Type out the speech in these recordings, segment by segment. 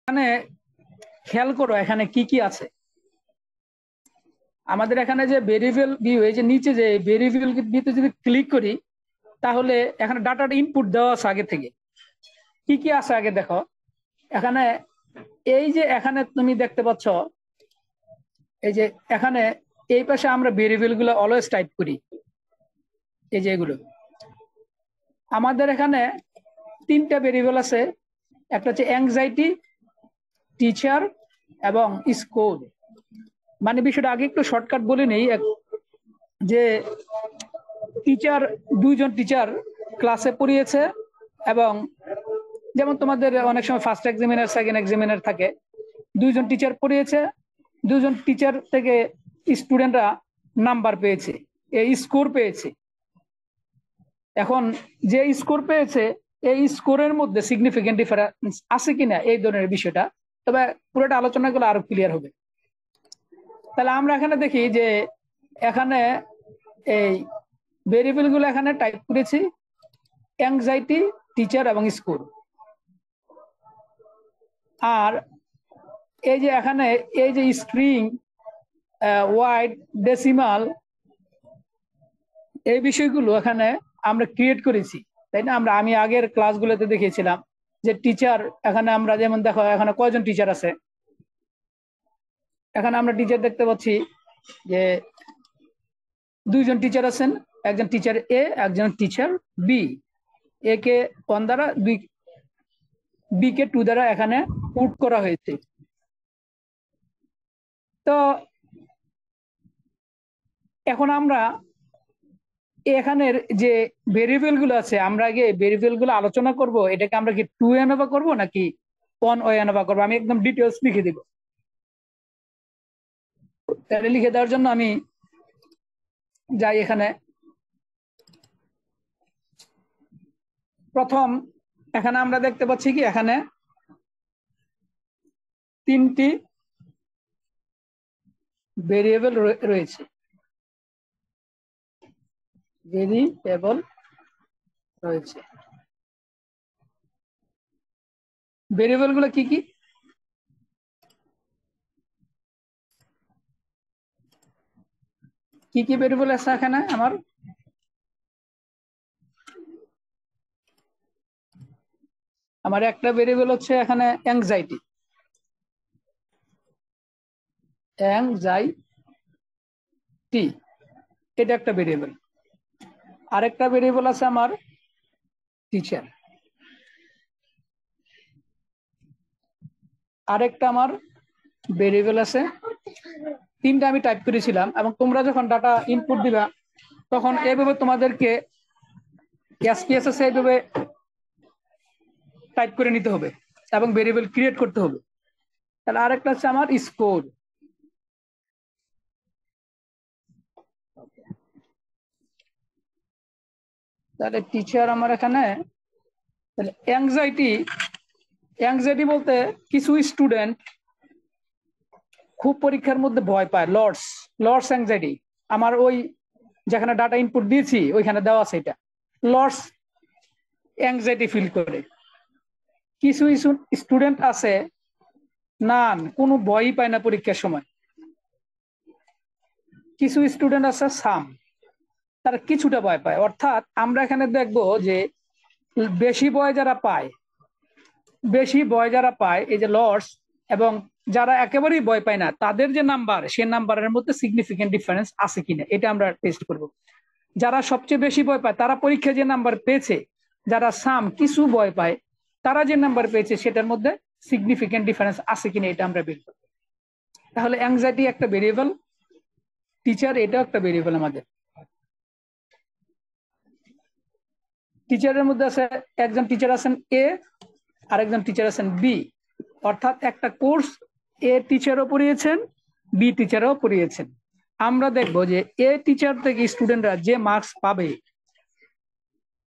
এখানে খেয়াল করো এখানে কি কি আছে। আমাদের এখানে যে ভেরিয়েবল ভিউ, এই যে নিচে যে ভেরিয়েবল ভিউতে যদি ক্লিক করি তাহলে এখানে ডাটাটা ইনপুট দেওয়া আছে আগে থেকে। কি কি আছে আগে দেখো। এখানে এই যে এখানে তুমি দেখতে পাচ্ছ, এই যে এখানে এই পাশে আমরা ভেরিয়েবল গুলো অলওয়েজ টাইপ করি। এই যে এগুলো আমাদের এখানে তিনটা ভেরিয়েবল আছে। একটা হচ্ছে অ্যাংজাইটি, টিচার এবং স্কোর। মানে বিষয়টা আগে একটু শর্টকাট বলে নেই যে টিচার, দুইজন টিচার ক্লাসে পড়িয়েছে, এবং যেমন তোমাদের অনেক সময় ফার্স্ট এক্সামিনার সেকেন্ড এক্সামিনার থাকে, দুইজন টিচার পড়িয়েছে, দুজন টিচার থেকে স্টুডেন্টরা নাম্বার পেয়েছে, এই স্কোর পেয়েছে। এখন যে স্কোর পেয়েছে এই স্কোরের মধ্যে সিগনিফিকেন্ট ডিফারেন্স আছে কিনা এই ধরনের বিষয়টা, তবে পুরোটা আলোচনা করলে আরো ক্লিয়ার হবে। তাহলে আমরা এখানে দেখি যে এখানে এই ভেরিয়েবল গুলো এখানে টাইপ করেছি অ্যাংজাইটি, টিচার এবং স্কোর। আর এই যে এখানে এই যে স্ট্রিং, ওয়াইড, ডেসিমাল, এই বিষয়গুলো এখানে আমরা ক্রিয়েট করেছি, তাই না? আমি আগের ক্লাসগুলোতে দেখিয়েছিলাম যে টিচার, এখানে আমরা যেমন দেখো এখানে কয়জন টিচার আছে। এখানে আমরা টিচার দেখতে পাচ্ছি যে দুইজন টিচার আছেন, একজন টিচার এ, একজন টিচার বি। এ কে 1 দ্বারা, বি কে 2 দ্বারা এখানে পুট করা হয়েছে। তো এখন আমরা এখানের যে ভেরিয়েবল গুলো আছে, আমরা আগে ভেরিয়েবল গুলো আলোচনা করব। এটাকে আমরা কি 2 এনভা করবো নাকি 1 এনভা করবো, আমি একদম ডিটেলস লিখে দিব। তাহলে লিখে দেওয়ার জন্য আমি যাই এখানে। প্রথম এখানে আমরা দেখতে পাচ্ছি কি এখানে তিনটি ভেরিয়েবল রয়েছে। ভেরিয়েবল রয়েছে, ভেরিয়েবল গুলো কি কি? কি কি ভেরিয়েবল আছে এখানে? আমার একটা ভেরিয়েবল হচ্ছে এখানে অ্যাংজাইটি, অ্যাংজাইটি, এটা একটা ভেরিয়েবল। আরেকটা ভেরিয়েবল আছে আমার টিচার, আরেকটা আমার ভেরিয়েবল আছে। তিনটা আমি টাইপ করেছিলাম, এবং তোমরা যখন ডাটা ইনপুট দিবা তখন এইভাবে তোমাদেরকে এসপিএসএস এইভাবে টাইপ করে নিতে হবে এবং ভেরিয়েবল ক্রিয়েট করতে হবে। তাহলে আরেকটা হচ্ছে আমার স্কোর। তাহলে টিচার আমার এখানে। তাহলে অ্যাংজাইটি বলতে কিছু স্টুডেন্ট খুব পরীক্ষার মধ্যে ভয় পায়, লর্ডস অ্যাংজাইটি। আমার ওই যেখানে ডাটা ইনপুট দিয়েছি ওইখানে দেওয়া আছে, এটা লর্ডস অ্যাংজাইটি ফিল করে। কিছু স্টুডেন্ট আছে না, কোনো ভয়ই পায় না পরীক্ষার সময়। কিছু স্টুডেন্ট আছে সাম, তারা কিছুটা ভয় পায়। অর্থাৎ আমরা এখানে দেখবো যে বেশি ভয় যারা পায় এই যে লর্ডস, এবং যারা একেবারেই ভয় পায় না তাদের যে নাম্বার, সে নাম্বারের মধ্যে সিগনিফিকেন্ট ডিফারেন্স আছে কিনা এটা আমরা টেস্ট করব। যারা সবচেয়ে বেশি ভয় পায় তারা পরীক্ষায় যে নাম্বার পেয়েছে, যারা সাম কিছু ভয় পায় তারা যে নাম্বার পেয়েছে সেটার মধ্যে সিগনিফিকেন্ট ডিফারেন্স আছে কিনা এটা আমরা বের করব। তাহলে অ্যাংজাইটি একটা ভেরিয়েবল, টিচার এটাও একটা ভেরিয়েবল আমাদের। টিচারের মধ্যে আছে একজন টিচার আছেন এ, আরেকজন টিচার আছেন বি। অর্থাৎ একটা কোর্স এ টিচারও পড়িয়েছেন, বি টিচারও পড়িয়েছেন। আমরা দেখবো যে এ টিচার থেকে স্টুডেন্টরা যে মার্কস পাবে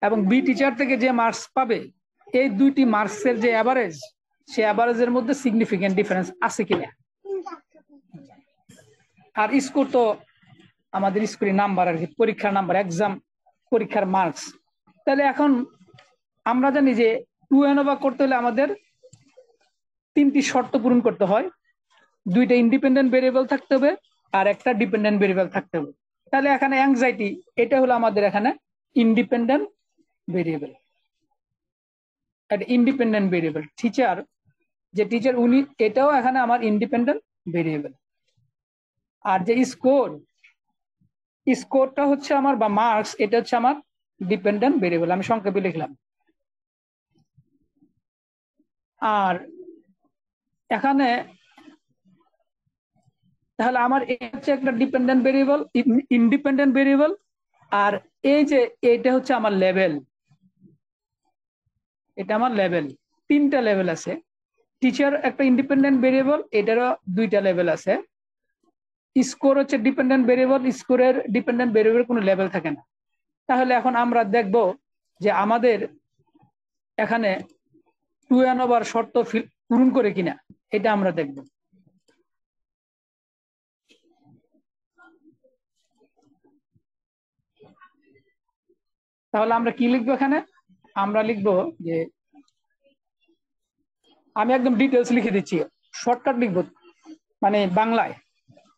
এবং বি টিচার থেকে যে মার্কস পাবে, এই দুইটি মার্কসের যে অ্যাভারেজ, সে অ্যাভারেজের মধ্যে সিগনিফিকেন্ট ডিফারেন্স আছে কিনা। আর স্কোর তো আমাদের স্কুলের নাম্বার আর কি, পরীক্ষার নাম্বার, এক্সাম পরীক্ষার মার্কস। তাহলে এখন আমরা জানি যে 2 এনওভা করতে হলে আমাদের তিনটি শর্ত পূরণ করতে হয়, দুইটা ইন্ডিপেন্ডেন্ট ভেরিয়েবল থাকতে হবে আর একটা ডিপেন্ডেন্ট ভেরিয়েবল থাকতে হবে। তাহলে এখানে অ্যাংজাইটি এটা হলো আমাদের এখানে ইন্ডিপেন্ডেন্ট ভেরিয়েবল, একটা ইন্ডিপেন্ডেন্ট ভেরিয়েবল। টিচার যে টিচার উনি এটাও এখানে আমার ইন্ডিপেন্ডেন্ট ভেরিয়েবল। আর যে স্কোর, স্কোরটা হচ্ছে আমার বা মার্কস, এটা হচ্ছে আমার ডিপেন্ডেন্ট ভেরিয়েবল, আমি সংক্ষেপে লিখলাম। আর এখানে তাহলে আমার হচ্ছে একটা ডিপেন্ডেন্ট ভেরিয়েবল, ইন্ডিপেন্ডেন্ট ভেরিয়েবল। আর এই যে এটা হচ্ছে আমার লেভেল, এটা আমার লেভেল। তিনটা লেভেল আছে। টিচার একটা ইন্ডিপেন্ডেন্ট ভেরিয়েবল, এটারও দুইটা লেভেল আছে। স্কোর হচ্ছে ডিপেন্ডেন্ট ভেরিয়েবল, স্কোরের ডিপেন্ডেন্ট ভেরিয়েবল কোনো লেভেল থাকে না। তাহলে এখন আমরা দেখব যে আমাদের এখানে 2n ওভার শর্ত পূরণ করে কিনা, এটা আমরা দেখব। তাহলে আমরা কি লিখবো এখানে? আমরা লিখবো যে, আমি একদম ডিটেলস লিখে দিচ্ছি, শর্টকাট লিখবো মানে বাংলায়।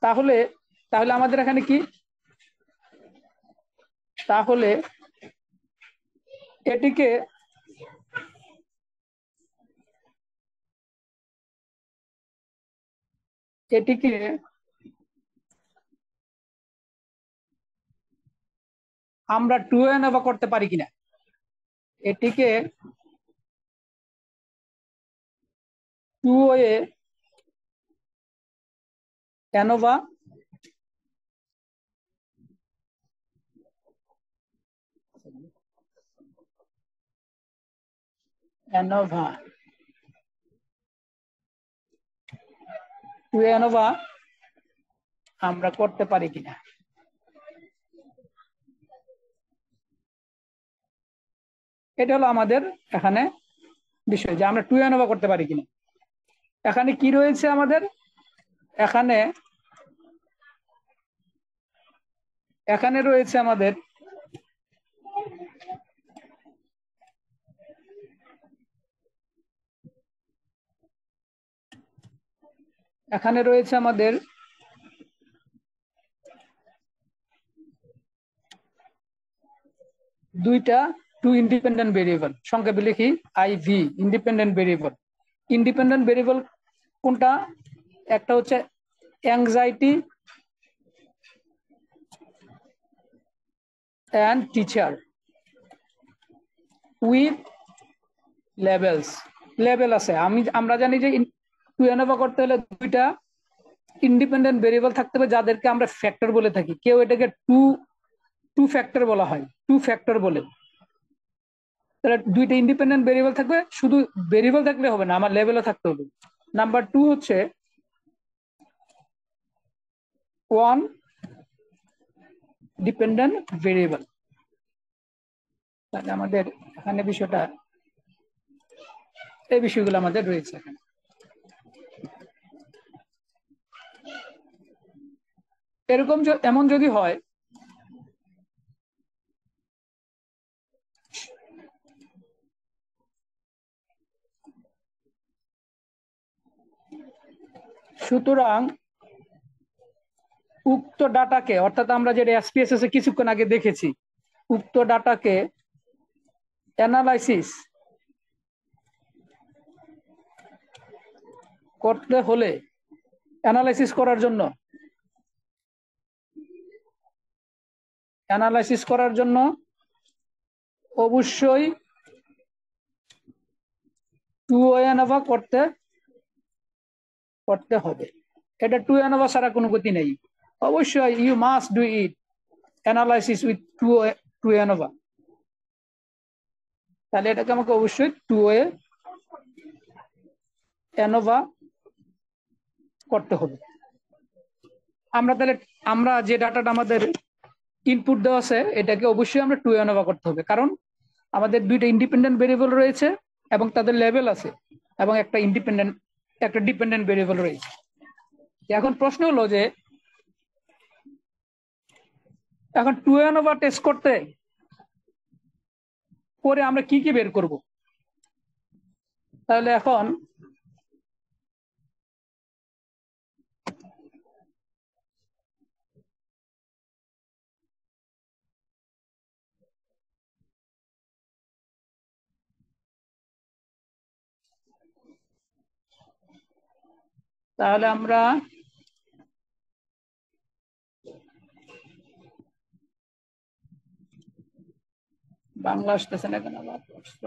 তাহলে তাহলে আমাদের এখানে কি, তাহলে এটিকে এটিকে আমরা 2n ওভার করতে পারি কিনা, এটিকে 2a ANOVA ANOVA 2a ANOVA আমরা করতে পারি কিনা। এটা হলো আমাদের এখানে বিষয়, যে আমরা 2n ওভার করতে পারি কিনা। এখানে কি রয়েছে আমাদের, এখানে এখানে রয়েছে আমাদের এখানে রয়েছে আমাদের দুইটা টু ইন্ডিপেন্ডেন্ট ভেরিয়েবল, সংক্ষেপে লিখি IV, independent variable. Independent variable কোনটা? একটা হচ্ছে anxiety and teacher with levels. Level আছে, আমরা জানি যে 2n ওভার করতে হলে দুইটা ইন্ডিপেন্ডেন্ট ভেরিয়েবল থাকতে হবে, যাদেরকে আমরা ফ্যাক্টর বলে থাকি। কেউ এটাকে টু ফ্যাক্টর বলা হয়, টু ফ্যাক্টর বলে। তাহলে দুইটা ইন্ডিপেন্ডেন্ট ভেরিয়েবল থাকবে, শুধু ভেরিয়েবল থাকলে হবে না, আমার লেভেলও থাকতে হবে। নাম্বার 2 হচ্ছে 1 ডিপেন্ডেন্ট ভেরিয়েবল। তাহলে আমাদের এখানে বিষয়টা, এই বিষয়গুলো আমাদের রয়েছে এখানে। এরকম এমন যদি হয়, সুতরাং উক্ত ডাটাকে, অর্থাৎ আমরা যেটা এসপিএসএস এ কিছুক্ষণ আগে দেখেছি, উক্ত ডাটাকে অ্যানালাইসিস করতে হলে, অ্যানালাইসিস করার জন্য অবশ্যই 2n ওভার করতে হবে। এটা 2n ওভার ছাড়া কোনো গতি নেই। অবশ্যই you must do it analysis with 2n over. তাহলে এটাকে আমাকে অবশ্যই 2n ওভার করতে হবে। আমরা যে ডাটাটা আমাদের ইনপুট দেওয়া আছে, এটাকে অবশ্যই আমরা 2n ওভার করতে হবে, কারণ আমাদের দুইটা ইন্ডিপেন্ডেন্ট ভেরিয়েবল রয়েছে এবং তাদের লেভেল আছে, এবং একটা ডিপেন্ডেন্ট ভেরিয়েবল রয়েছে। এখন প্রশ্ন হলো যে, এখন 2n ওভার টেস্ট করতে করে আমরা কি কি বের করব। তাহলে এখন তাহলে আমরা বাংলা আসতেছে না কেন আবার প্রশ্ন?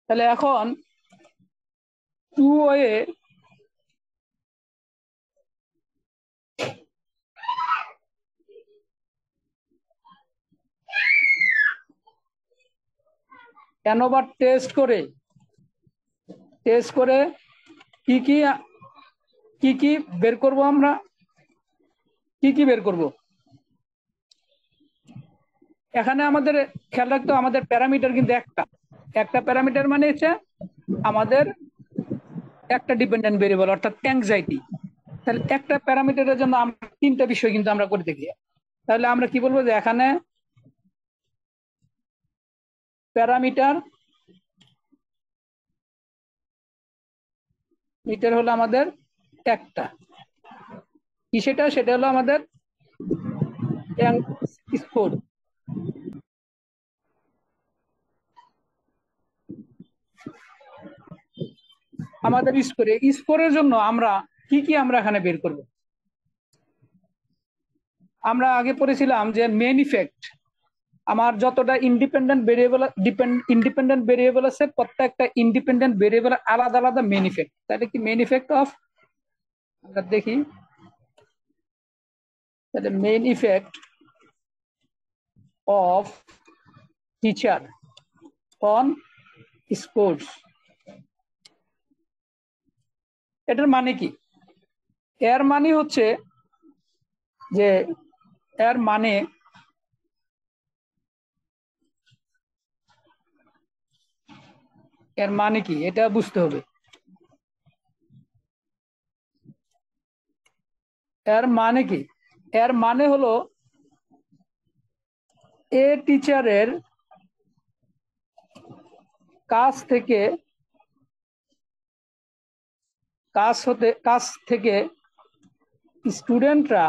তাহলে এখন টু ওয়ে এনোভার টেস্ট করে কি কি কি বের করব, আমরা কি বের করব? এখানে আমাদের খেয়াল রাখতে আমাদের প্যারামিটার কিন্তু একটা প্যারামিটার মানে হচ্ছে আমাদের একটা ডিপেন্ডেন্ট ভেরিয়েবল অর্থাৎ অ্যাংজাইটি। তাহলে একটা প্যারামিটারের জন্য আমরা তিনটা বিষয় কিন্তু আমরা করে দেখি। তাহলে আমরা কি বলবো যে এখানে প্যারামিটার মিটার হলো আমাদের একটা, কি সেটা হলো আমাদের স্কোর। আমাদের স্কোরের জন্য আমরা কি আমরা এখানে বের করব? আমরা আগে পড়েছিলাম যে মেইন ইফেক্ট, আমার যতটা ইন্ডিপেন্ডেন্ট ভেরিয়েবল আছে প্রত্যেকটা ইন্ডিপেন্ডেন্ট ভেরিয়েবল আলাদা আলাদা মেইন ইফেক্ট। তাহলে কি মেইন ইফেক্ট অফ, আমরা দেখি, তাহলে main effect of teacher on scores, এটার মানে কি? এর মানে হচ্ছে যে এর মানে কি এটা বুঝতে হবে। এর মানে কি? এর মানে হলো এ টিচারের কাছ থেকে স্টুডেন্টরা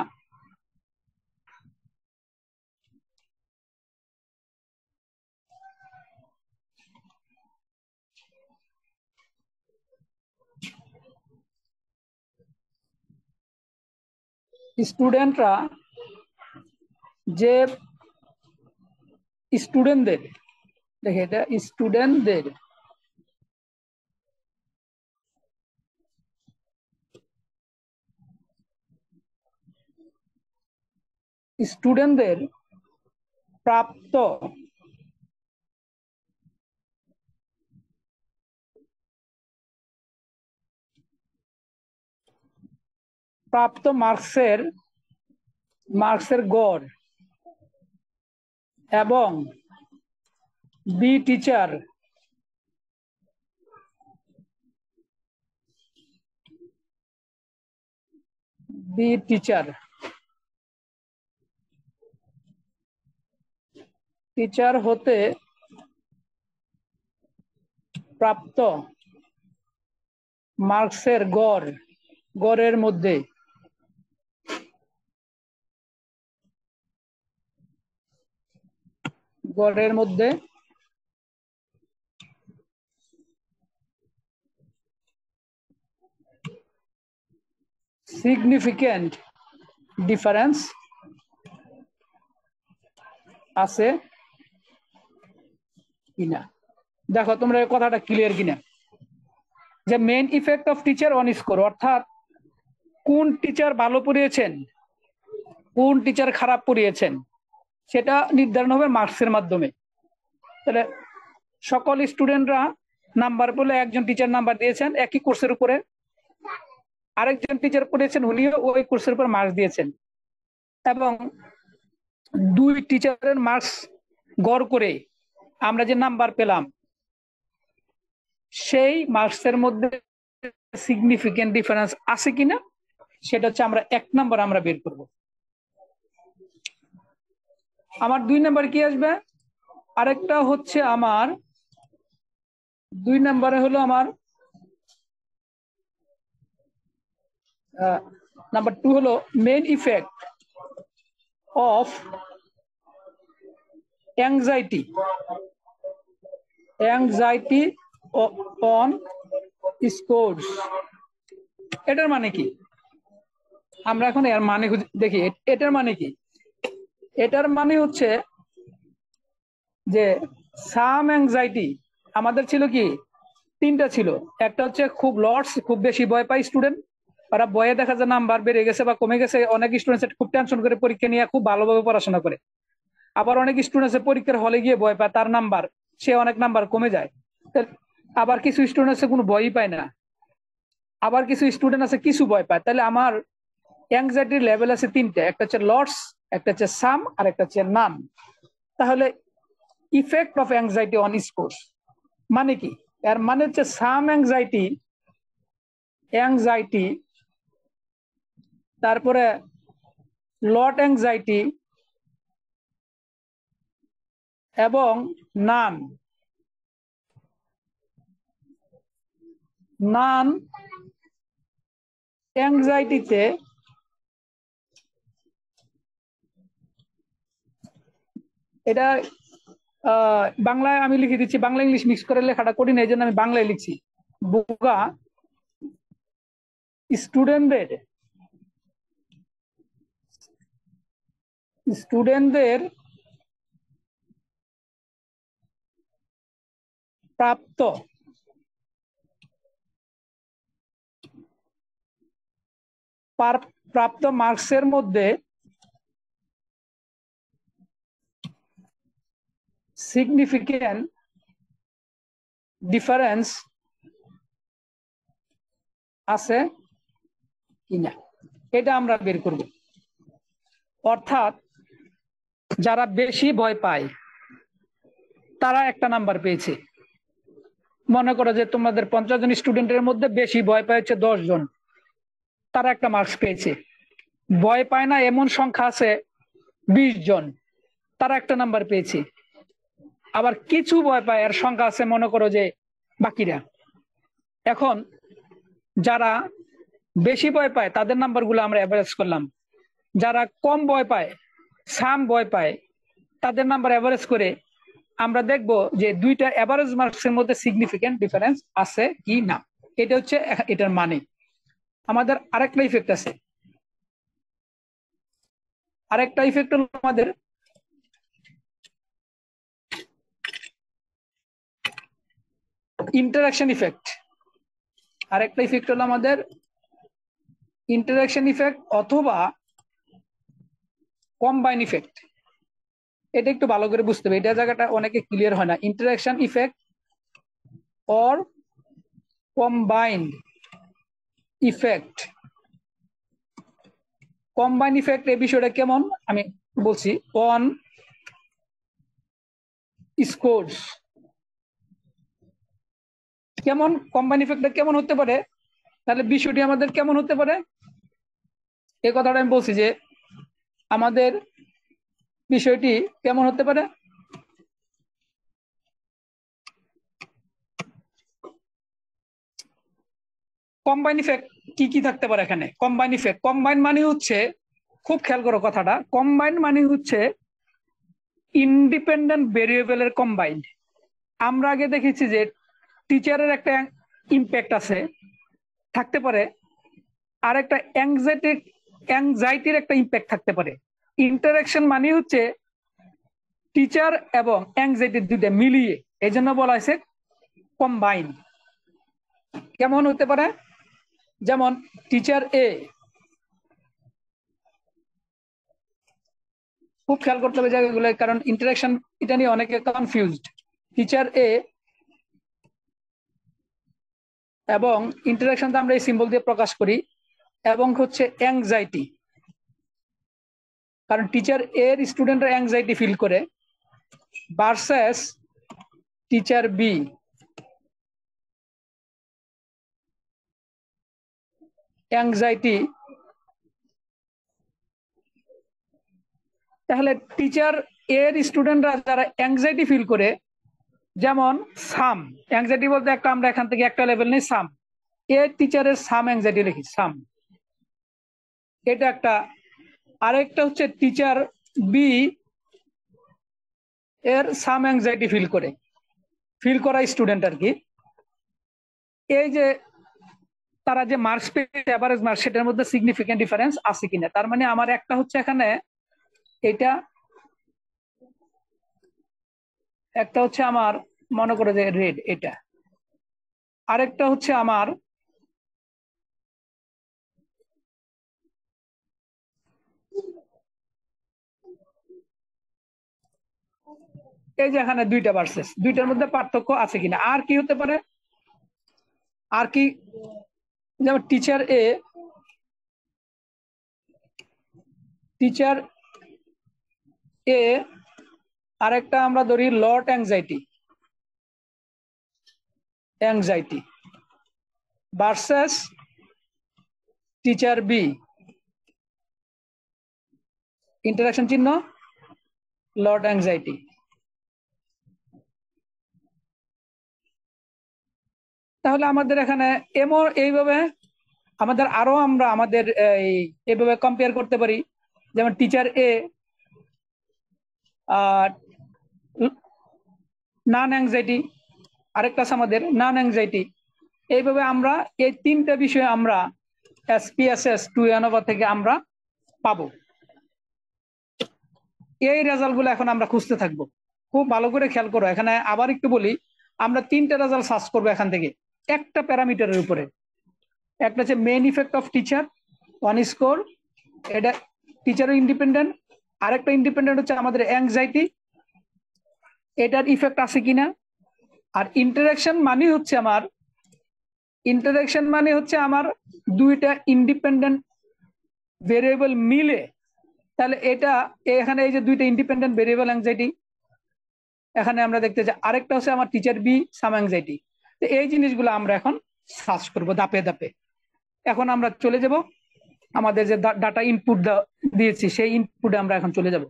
যে স্টুডেন্টদের, দেখে এটা স্টুডেন্টদের প্রাপ্ত মার্কসের গড় এবং বি টিচার টিচার হতে প্রাপ্ত মার্কসের গড়ের মধ্যে সিগনিফিক্যান্ট ডিফারেন্স আছে কিনা। দেখো তোমরা এই কথাটা ক্লিয়ার কিনা, যে main effect of teacher on score, অর্থাৎ কোন টিচার ভালো পড়িয়েছেন কোন টিচার খারাপ পড়িয়েছেন সেটা নির্ধারণ হবে মার্কসের মাধ্যমে। তাহলে সকল স্টুডেন্টরা নাম্বার বলে একজন টিচার নাম্বার দিয়েছেন একই কোর্সের উপরে, আরেকজন টিচার পড়িয়েছেন উনিও ওই কোর্সের উপর মার্কস দিয়েছেন, এবং দুই টিচারের মার্কস গড় করে আমরা যে নাম্বার পেলাম সেই মার্কসের মধ্যে সিগনিফিকেন্ট ডিফারেন্স আছে কিনা সেটা হচ্ছে আমরা 1 নাম্বার আমরা বের করব। আমার 2 নাম্বার কি আসবে? আরেকটা হচ্ছে আমার 2 নাম্বারে হলো আমার নাম্বার 2 হলো main effect of anxiety on scores. এটার মানে কি? আমরা এখন এর মানে দেখি এটার মানে কি। এটার মানে হচ্ছে যে সাম অ্যাংজাইটি আমাদের ছিল কি, তিনটা ছিল। একটা হচ্ছে খুব লর্ডস, খুব বেশি ভয় পায় স্টুডেন্ট, ওরা বয়ে দেখা যায় নাম্বার বেড়ে গেছে বা কমে গেছে। অনেক স্টুডেন্ট খুব টেনশন করে পরীক্ষা নিয়ে খুব ভালোভাবে পড়াশোনা করে। আবার অনেক স্টুডেন্ট পরীক্ষার হলে গিয়ে ভয় পায়, তার নাম্বার সে অনেক নাম্বার কমে যায়। আবার কিছু স্টুডেন্ট আছে কোনো ভয়ই পায় না, আবার কিছু স্টুডেন্ট আছে কিছু ভয় পায়। তাহলে আমার অ্যাংজাইটির লেভেল আছে তিনটে, একটা হচ্ছে লর্ডস, একটা হচ্ছে সাম, আর একটা হচ্ছে নান। তাহলে effect of anxiety on scores মানে কি? এর মানে হচ্ছে সাম অ্যাংজাইটি, তারপরে লট অ্যাংজাইটি এবং নান অ্যাংজাইটিতে এটা বাংলায় আমি লিখে দিচ্ছি, বাংলা ইংলিশ মিক্স করে লেখাটা কঠিন, এই জন্য আমি বাংলায় লিখছি। বোকা স্টুডেন্টদের প্রাপ্ত মার্কসের মধ্যে সিগনিফিক্যান্ট ডিফারেন্স আছে কিনা এটা আমরা বের করব। অর্থাৎ যারা বেশি ভয় পায় তারা একটা নাম্বার পেয়েছে। মনে করো যে তোমাদের 50 জন স্টুডেন্টের মধ্যে বেশি ভয় পাচ্ছে 10 জন, তারা একটা মার্কস পেয়েছে। ভয় পায় না এমন সংখ্যা আছে 20 জন, তারা একটা নাম্বার পেয়েছে। আবার কিছু ভয় পায় এর সংখ্যা আছে মনে করো যে বাকিরা। এখন যারা বেশি ভয় পায় তাদের নাম্বারগুলো আমরা এভারেজ করলাম, যারা কম ভয় পায় সাম ভয় পায় তাদের নাম্বার এভারেজ করে আমরা দেখব যে দুইটা এভারেজ মার্কসের মধ্যে সিগনিফিক্যান্ট ডিফারেন্স আছে কি না। এটা হচ্ছে এটার মানে। আমাদের আরেকটা ইফেক্ট আছে, আরেকটা ইফেক্ট হলো আমাদের ইন্টারাকশন ইফেক্ট। আরেকটা ইফেক্ট হলো আমাদের ইন্টারাকশন ইফেক্ট অথবা কম্বাইন ইফেক্ট। এটা একটু ভালো করে বুঝতে হবে, এটা জায়গাটা অনেকে ক্লিয়ার হয় না। Interaction effect or combined effect. Combine effect এই বিষয়টা কেমন আমি বলছি। অন স্কোরস কেমন, কম্বাইন ইফেক্টটা কেমন হতে পারে, তাহলে বিষয়টি আমাদের কেমন হতে পারে এই কথাটা আমি বলছি যে আমাদের বিষয়টি কেমন হতে পারে। কম্বাইন ইফেক্ট কি কি থাকতে পারে এখানে? কম্বাইন ইফেক্ট, কম্বাইন মানে হচ্ছে, খুব খেয়াল করো কথাটা, কম্বাইন মানে হচ্ছে ইন্ডিপেন্ডেন্ট ভেরিয়েবলের কম্বাইন্ড। আমরা আগে দেখেছি যে টিচারের একটা ইম্প্যাক্ট আছে থাকতে পারে, আর একটা অ্যাংজাইটির একটা ইম্প্যাক্ট থাকতে পারে। ইন্টারাকশন মানে হচ্ছে টিচার এবং অ্যাংজাইটি দুইটা মিলিয়ে, এই জন্য বলা হয়েছে কম্বাইন। কেমন হতে পারে? যেমন টিচার এ, খুব খেয়াল করতে হবে জায়গাগুলো, কারণ ইন্টারাকশন এটা নিয়ে অনেকে কনফিউজড। টিচার এ এবং ইন্টারাকশনটা আমরা এই সিম্বল দিয়ে প্রকাশ করি, এবং হচ্ছে অ্যাংজাইটি, কারণ টিচার এর স্টুডেন্টরা অ্যাংজাইটি ফিল করে, ভার্সেস টিচার বি। অ্যাংজাইটি, তাহলে টিচার এর স্টুডেন্টরা যারা অ্যাংজাইটি ফিল করে, যেমন সাম অ্যাংজাইটি বলতে একটা আমরা এখান থেকে একটা লেভেল নেই, সাম এ টিচারের সাম অ্যাংজাইটি লিখি সাম, এটা একটা। আরেকটা হচ্ছে টিচার বি এর সাম অ্যাংজাইটি ফিল করা স্টুডেন্ট আর কি, এই যে তারা যে মার্কস পেয়েছে এভারেজ মার্কস, সেটার মধ্যে সিগনিফিকেন্ট ডিফারেন্স আছে কিনা। তার মানে আমার একটা হচ্ছে এখানে এটা, একটা হচ্ছে আমার মনে করে যে রেড এটা, আরেকটা হচ্ছে আমার এই যে এখানে দুইটা ভার্সেস, দুইটার মধ্যে পার্থক্য আছে কিনা। আর কি হতে পারে, আর কি, যেমন টিচার এ আরেকটা আমরা ধরি lot anxiety versus teacher B, interaction চিহ্ন লট অ্যাংজাইটি। তাহলে আমাদের এখানে এমন এইভাবে আমাদের আরো আমরা আমাদের এইভাবে কম্পেয়ার করতে পারি। যেমন টিচার এ নন অ্যাংজাইটি, আরেকটা আছে আমাদের নন অ্যাংজাইটি। এইভাবে আমরা এই তিনটা বিষয়ে আমরা SPSS 2 ANOVA থেকে আমরা পাবো। এই রেজাল্ট গুলো এখন আমরা খুঁজতে থাকবো। খুব ভালো করে খেয়াল করো, এখানে আবার একটু বলি, আমরা তিনটা রেজাল্ট সার্চ করবো এখান থেকে একটা প্যারামিটারের উপরে। একটা হচ্ছে main effect of teacher, one score, এটা টিচারও ইন্ডিপেন্ডেন্ট। আরেকটা ইন্ডিপেন্ডেন্ট হচ্ছে আমাদের অ্যাংজাইটি, এটার ইফেক্ট আছে কিনা। আর ইন্টারাকশন মানে হচ্ছে আমার দুইটা ইন্ডিপেন্ডেন্ট ভেরিয়েবল মিলে, তাহলে এটা এখানে এই যে দুইটা ইন্ডিপেন্ডেন্ট ভেরিয়েবল অ্যাংজাইটি, এখানে আমরা দেখতে চাই। আরেকটা হচ্ছে আমার টিচার বি সাম অ্যাংজাইটি। তো এই জিনিসগুলো আমরা এখন সার্চ করব ধাপে ধাপে। এখন আমরা চলে যাব আমাদের যে ডাটা ইনপুট দিয়েছি, সেই ইনপুটে আমরা এখন চলে যাব।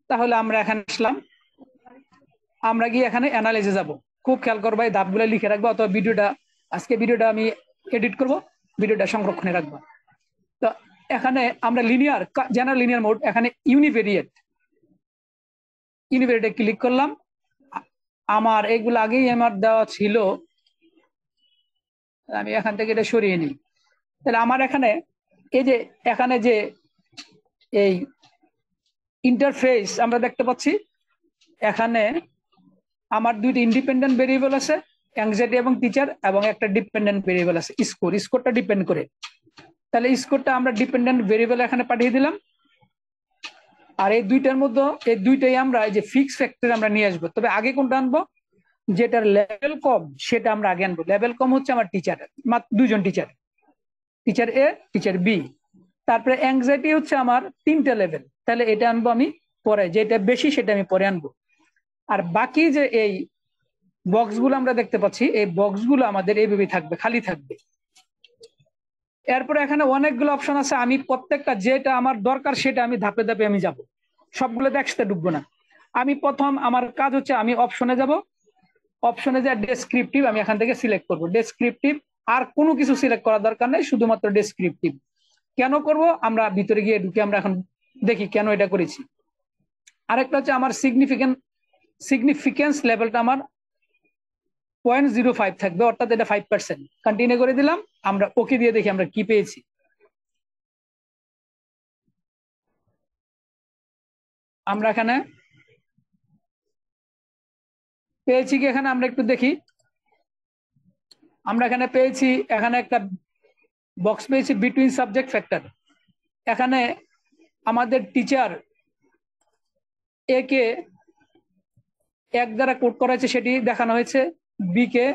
তাহলে আমরা এখানে আসলাম, আমরা গিয়ে এখানে অ্যানালাইজে যাব। খুব খেয়াল করবো, এই ধাপগুলো লিখে রাখবো, অথবা আজকে ভিডিওটা আমি এডিট করব, ভিডিওটা সংরক্ষণে রাখবো। তো এখানে আমরা জেনারেল লিনিয়ার মোড, এখানে ইউনিভেরিয়েটে ক্লিক করলাম। আমার এগুলো আগেই আমার দেওয়া ছিল, আমি এখান থেকে এটা সরিয়ে নিই। তাহলে আমার এখানে এখানে যে এই ইন্টারফেস আমরা দেখতে পাচ্ছি, এখানে আমার দুইটি ইন্ডিপেন্ডেন্ট ভেরিয়েবল আছে, অ্যাংজাইটি এবং টিচার, এবং একটা ডিপেন্ডেন্ট ভেরিয়েবল আছে স্কোরটা ডিপেন্ড করে। তাহলে স্কোরটা আমরা ডিপেন্ডেন্ট ভেরিয়েবল এখানে পাঠিয়ে দিলাম। আর এই দুইটার মধ্যে এই দুইটাই আমরা এই যে ফিক্স ফ্যাক্টর আমরা নিয়ে আসবো। তবে আগে কোনটা আনবো, যেটার লেভেল কম সেটা আমরা আগে আনবো। লেভেল কম হচ্ছে আমার টিচার, মাত্র দুজন টিচার এ, টিচার বি। তারপরে অ্যাংজাইটি হচ্ছে আমার 3টা লেভেল, তাহলে এটা আনবো আমি পরে, যেটা বেশি সেটা আমি পরে আনবো। আর বাকি যে এই বক্সগুলো আমরা দেখতে পাচ্ছি, এই বক্সগুলো আমাদের এইভাবে থাকবে, খালি থাকবে। এরপরে এখানে অনেকগুলো অপশন আছে, আমি প্রত্যেকটা যেটা আমার দরকার সেটা আমি ধাপে ধাপে আমি যাব, সবগুলোতে একসাথে ঢুকবো না। আমি প্রথম আমার কাজ হচ্ছে আমি অপশনে যাব, অপশনে যা ডেসক্রিপটিভ আমি এখান থেকে সিলেক্ট করব। ডেসক্রিপটিভ, আর কোনো কিছু সিলেক্ট করার দরকার নেই, শুধুমাত্র ডেসক্রিপটিভ। কেন করব, আমরা ভিতরে গিয়ে ঢুকে আমরা এখন দেখি কেন এটা করেছি। আরেকটা হচ্ছে আমার সিগনিফিকেন্স লেভেলটা আমার 0.05 থাকবে, অর্থাৎ এটা 5%। কন্টিনিউ করে দিলাম, আমরা ওকে দিয়ে দেখি আমরা কি পেয়েছি। আমরা এখানে পেয়েছি কি, এখানে আমরা একটু দেখি। আমরা এখানে পেয়েছি, এখানে একটা বক্স পেয়েছি বিটুইন সাবজেক্ট ফ্যাক্টর। এখানে আমাদের টিচার এ কে 1 দ্বারা কোড করা হয়েছে, সেটি দেখানো হয়েছে। বি কে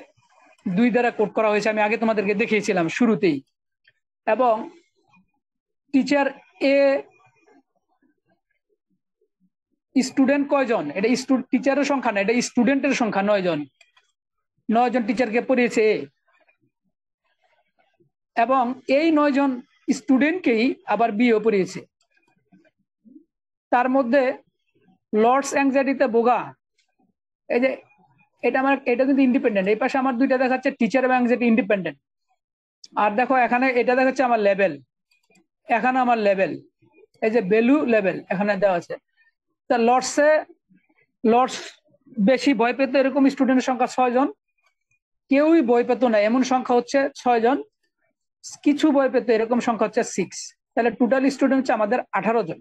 2 দ্বারা কোড করা হয়েছে, আমি আগে তোমাদেরকে দেখিয়েছিলাম শুরুতেই। এবং টিচার এ স্টুডেন্ট কয়জন, এটা টিচারের সংখ্যা না, এটা স্টুডেন্টের সংখ্যা 9 জন। 9 জন টিচারকে পড়িয়েছে এ, এবং এই 9 জন স্টুডেন্টকেই আবার বিও পড়িয়েছে। তার মধ্যে লর্ডস অ্যাংজাইটিতে ভোগা এই যে এটা কিন্তু ইন্ডিপেন্ডেন্ট, এই পাশে আমার দুইটা দেখাচ্ছে টিচার এবং অ্যাংজাইটি ইন্ডিপেন্ডেন্ট। আর দেখো এখানে এটা দেখাচ্ছে আমার লেভেল, এখানে আমার লেভেল, এই যে ভ্যালু লেভেল এখানে দেওয়া আছে। তা লর্ডস বেশি ভয় পেত এরকম স্টুডেন্টের সংখ্যা 6 জন, কেউই ভয় পেত না এমন সংখ্যা হচ্ছে 6 জন, কিছু ভয় পেত এরকম সংখ্যা হচ্ছে 6। তাহলে টোটাল স্টুডেন্ট হচ্ছে আমাদের 18 জন।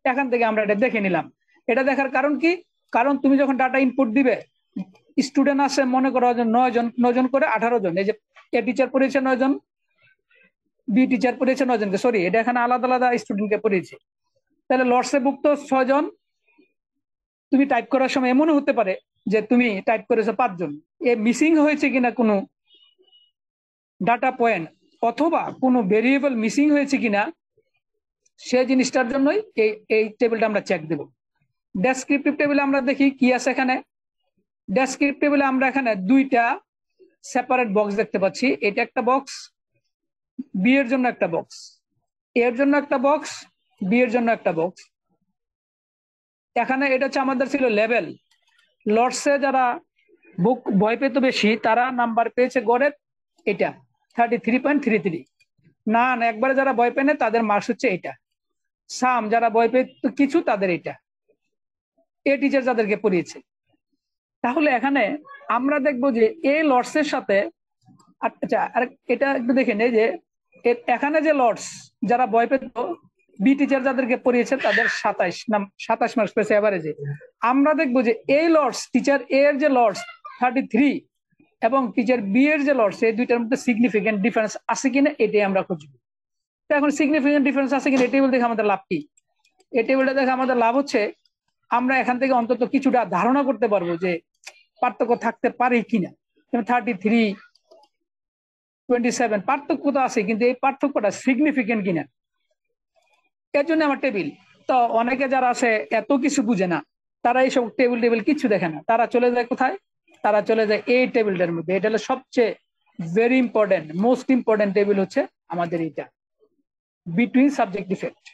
এখান থেকে আমরা এটা দেখে নিলাম। এটা দেখার কারণ কি, কারণ তুমি যখন ডাটা ইনপুট দিবে, স্টুডেন্ট আছে মনে করো 9 জন করে 18 জন। এই যে এ টিচার পড়িয়েছে 9 জন, বি টিচার পড়িয়েছে 9 জনকে, সরি এটা এখানে আলাদা আলাদা স্টুডেন্টকে পড়িয়েছে। তাহলে লর্ডসে ভুক্ত 6 জন। তুমি টাইপ করার সময় এমনও হতে পারে যে তুমি টাইপ করেছো 5 জন, এ মিসিং হয়েছে কিনা কোনো ডাটা পয়েন্ট অথবা কোনো ভেরিয়েবল মিসিং হয়েছে কিনা, সেই জিনিসটার জন্যই এই টেবিলটা আমরা চেক দেব। ডেসক্রিপটিভ টেবিলে আমরা দেখি কি আছে এখানে। ডেসক্রিপটিভ টেবিলে আমরা এখানে দুইটা সেপারেট বক্স দেখতে পাচ্ছি। এটা একটা বক্স, বি এর জন্য একটা বক্স, এর জন্য একটা বক্স, বি এর জন্য একটা বক্স। এখানে এটা হচ্ছে আমাদের ছিল লেভেল। লর্ডসে যারা ভয় পেত বেশি তারা নাম্বার পেয়েছে গড়ের এটা 33.33। না একবারে যারা ভয় পেনে তাদের মার্কস হচ্ছে এটা। সাম যারা ভয় পেত কিছু তাদের এটা। এ টিচার যাদেরকে পড়িয়েছে। তাহলে এখানে আমরা দেখবো যে এই লর্ডসের সাথে, আচ্ছা আর এটা একটু দেখে নেই যে এখানে যে লর্ডস যারা ভয় পেত, বি টিচার যাদেরকে পড়িয়েছে তাদের 27 মার্কস পেয়েছে এভারেজে। আমরা দেখবো যে এই লর্ডস টিচার এর যে লর্ডস 33 এবং টিচার বি এর যে লর্ডস, এই দুইটার মধ্যে সিগনিফিকেন্ট ডিফারেন্স আছে কিনা এটাই আমরা খুঁজবো। তো এখন সিগনিফিকেন্ট ডিফারেন্স আছে কিনা এই টেবিল দেখে আমাদের লাভ কি? এই টেবিলটা দেখে আমাদের লাভ হচ্ছে আমরা এখান থেকে অন্তত কিছুটা ধারণা করতে পারবো যে পার্থক্য থাকতে পারে কিনা। 33-27 পার্থক্য তো আছে, কিন্তু এই পার্থক্যটা সিগনিফিকেন্ট কিনা, এর জন্য আমার টেবিল। তো অনেকে যারা আছে এত কিছু বুঝে না, তারা এইসব টেবিল কিছু দেখে না, তারা চলে যায় কোথায়, তারা চলে যায় এই টেবিলটার মধ্যে। এটা হলো সবচেয়ে very important, most important table হচ্ছে আমাদের এটা, বিটুইন সাবজেক্ট ডিফেক্ট।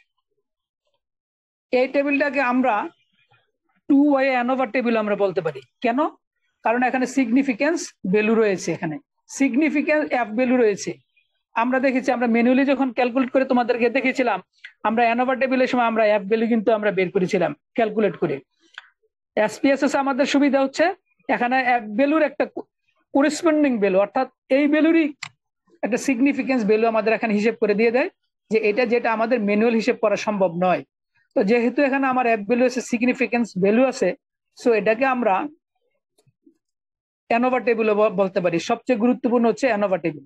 এই টেবিলটাকে আমরা 2 ওয়ে অ্যানোভা টেবিল আমরা বলতে পারি। কেন? কারণ এখানে সিগনিফিকেন্স ভ্যালু রয়েছে, এখানে সিগনিফিকেন্স এফ ভ্যালু রয়েছে। আমরা দেখেছি, আমরা ম্যানুয়ালি যখন ক্যালকুলেট করে তোমাদেরকে দেখেছিলাম, আমরা অ্যানোভা টেবিলের সময় আমরা এফ ভ্যালু কিন্তু আমরা বের করেছিলাম ক্যালকুলেট করে। এসপিএসএস আমাদের সুবিধা হচ্ছে এখানে এফ ভ্যালুর একটা করেসপন্ডিং ভ্যালু, অর্থাৎ এই ভ্যালুরই একটা সিগনিফিকেন্স ভ্যালু আমাদের এখানে হিসেব করে দিয়ে দেয়, যে এটা যেটা আমাদের ম্যানুয়াল হিসেব করা সম্ভব নয়। তো যেহেতু এখানে আমার এফ ভ্যালু আছে, সিগনিফিকেন্স ভ্যালু আছে, সো এটাকে আমরা অ্যানোভা টেবিল বলতে পারি। সবচেয়ে গুরুত্বপূর্ণ হচ্ছে অ্যানোভা টেবিল।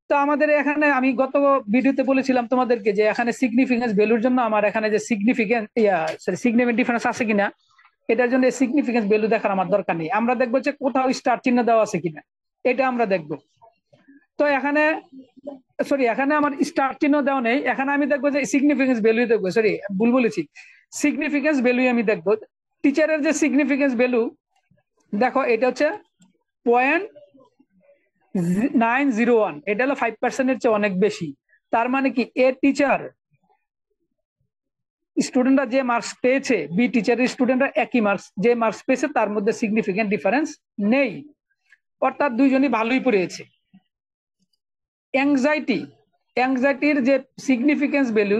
তো আমাদের এখানে আমি গত ভিডিওতে বলেছিলাম তোমাদেরকে যে এখানে সিগনিফিকেন্স ভ্যালুর জন্য আমার এখানে যে সিগনিফিকেন্ট ডিফারেন্স আছে কিনা, এটার জন্য সিগনিফিকেন্স ভ্যালু দেখার আমার দরকার নেই। আমরা দেখবো যে কোথাও স্টার চিহ্ন দেওয়া আছে কিনা, এটা আমরা দেখবো। তো এখানে এখানে আমার স্টার চিহ্ন দেওয়া নেই, এখানে আমি দেখবো যে সিগনিফিকেন্স ভ্যালু দেখবো, ভুল বলেছি, সিগনিফিকেন্স ভ্যালু আমি দেখবো। টিচারের যে সিগনিফিকেন্স ভ্যালু দেখো, এটা হচ্ছে 0.901, এটা হলো 5%-এর চেয়ে অনেক বেশি। তার মানে কি, এ টিচার স্টুডেন্টরা যে মার্কস পেয়েছে, বি টিচারের স্টুডেন্টরা একই মার্কস, যে মার্কস পেয়েছে তার মধ্যে সিগনিফিকেন্ট ডিফারেন্স নেই, অর্থাৎ দুইজনই ভালোই পড়িয়েছে। অ্যাংজাইটির যে সিগনিফিকেন্স ভ্যালু,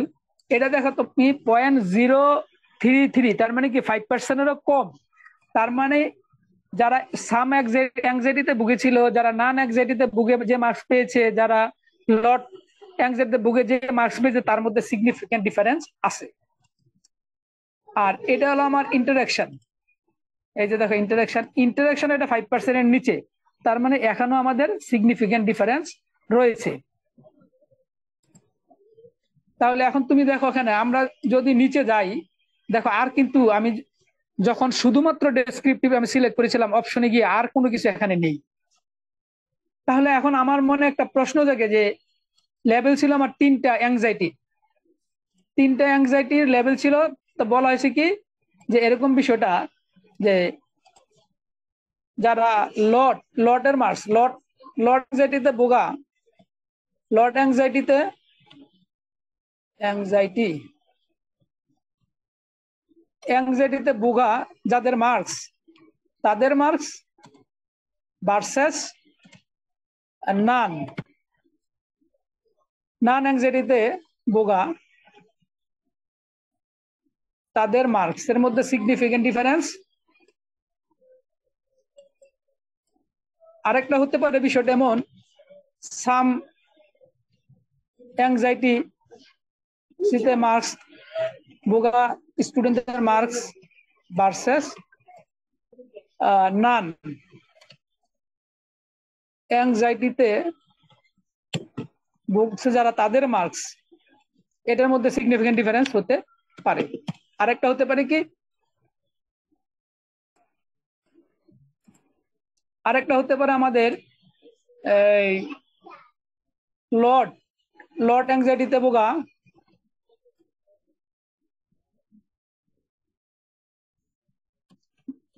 এটা দেখো তুমি 0.033, তার মানে কি 5%-এরও কম। তার মানে যারা সাম অ্যাংজাইটিতে ভুগেছিল, যারা নান অ্যাংজাইটিতে ভুগে যে মার্কস পেয়েছে, যারা লট অ্যাংজাইটিতে ভুগে যে মার্কস পেয়েছে, তার মধ্যে সিগনিফিকেন্ট ডিফারেন্স আছে। আর এটা হলো আমার ইন্টারাকশন। এই যে দেখো ইন্টারাকশন এটা 5%-এর নিচে, তার মানে এখনো আমাদের সিগনিফিকেন্ট ডিফারেন্স রয়েছে। তাহলে এখন তুমি দেখো, এখানে আমরা যদি নিচে যাই, দেখো আর কিন্তু আমি যখন শুধুমাত্র ডেসক্রিপটিভ আমি সিলেক্ট করেছিলাম অপশনে গিয়ে, আর কোনো কিছু এখানে নেই। তাহলে এখন আমার মনে একটা প্রশ্ন জাগে যে লেভেল ছিল আমার 3টা অ্যাংজাইটির লেভেল ছিল। তো বলা হয়েছে কি যে এরকম বিষয়টা, যে যারা লটের মার্কস লট অ্যাংজাইটিতে ভোগা, লট অ্যাংজাইটিতে ভোগা যাদের মার্কস তাদের মার্কস ভার্সেস নান অ্যাংজাইটিতে ভোগা তাদের মার্কস এর মধ্যে সিগনিফিকেন্ট ডিফারেন্স। আরেকটা হতে পারে বিষয়টা এমন, সাম অ্যাংজাইটি সিতে মার্কস ভোগা স্টুডেন্টদের মার্কস ভার্সেস নান অ্যাংজাইটিতে ভুগছে যারা তাদের মার্কস, এটার মধ্যে সিগনিফিকেন্ট ডিফারেন্স হতে পারে। আরেকটা হতে পারে কি, আরেকটা হতে পারে আমাদের এই লট অ্যাংজাইটিতে ভোগা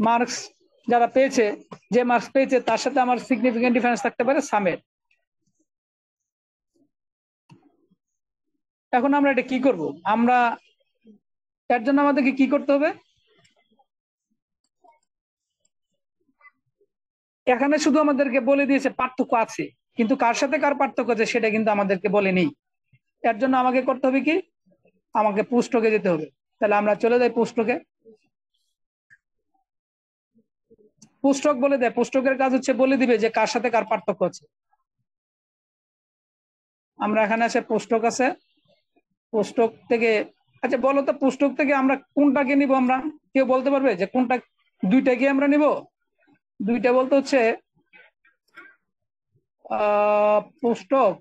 মার্কস যারা পেয়েছে, যে মার্কস পেয়েছে তার সাথে আমার সিগনিফিকেন্ট ডিফারেন্স থাকতে পারে সামের। এখন আমরা এটা কি করব? আমরা এর জন্য আমাদেরকে কি করতে হবে? এখানে শুধু আমাদেরকে বলে দিয়েছে পার্থক্য আছে, কিন্তু কার সাথে কার পার্থক্য আছে সেটা কিন্তু আমাদেরকে বলেনি। এর জন্য আমাকে করতে হবে কি, আমাকে পুস্তকে যেতে হবে। তাহলে আমরা চলে যাই পুস্তকে। পুস্তক বলে দেয়, পুস্তকের কাজ হচ্ছে বলে দিবে যে কার সাথে কার পার্থক্য আছে। আমরা এখানে আছে পুস্তক আছে, পুস্তক থেকে, আচ্ছা বলো তো পুস্তক থেকে আমরা কোনটাকে নিব? আমরা কেউ বলতে পারবে যে কোনটা? দুইটাকে আমরা নিব। দুইটা বলতে হচ্ছে পুস্তক,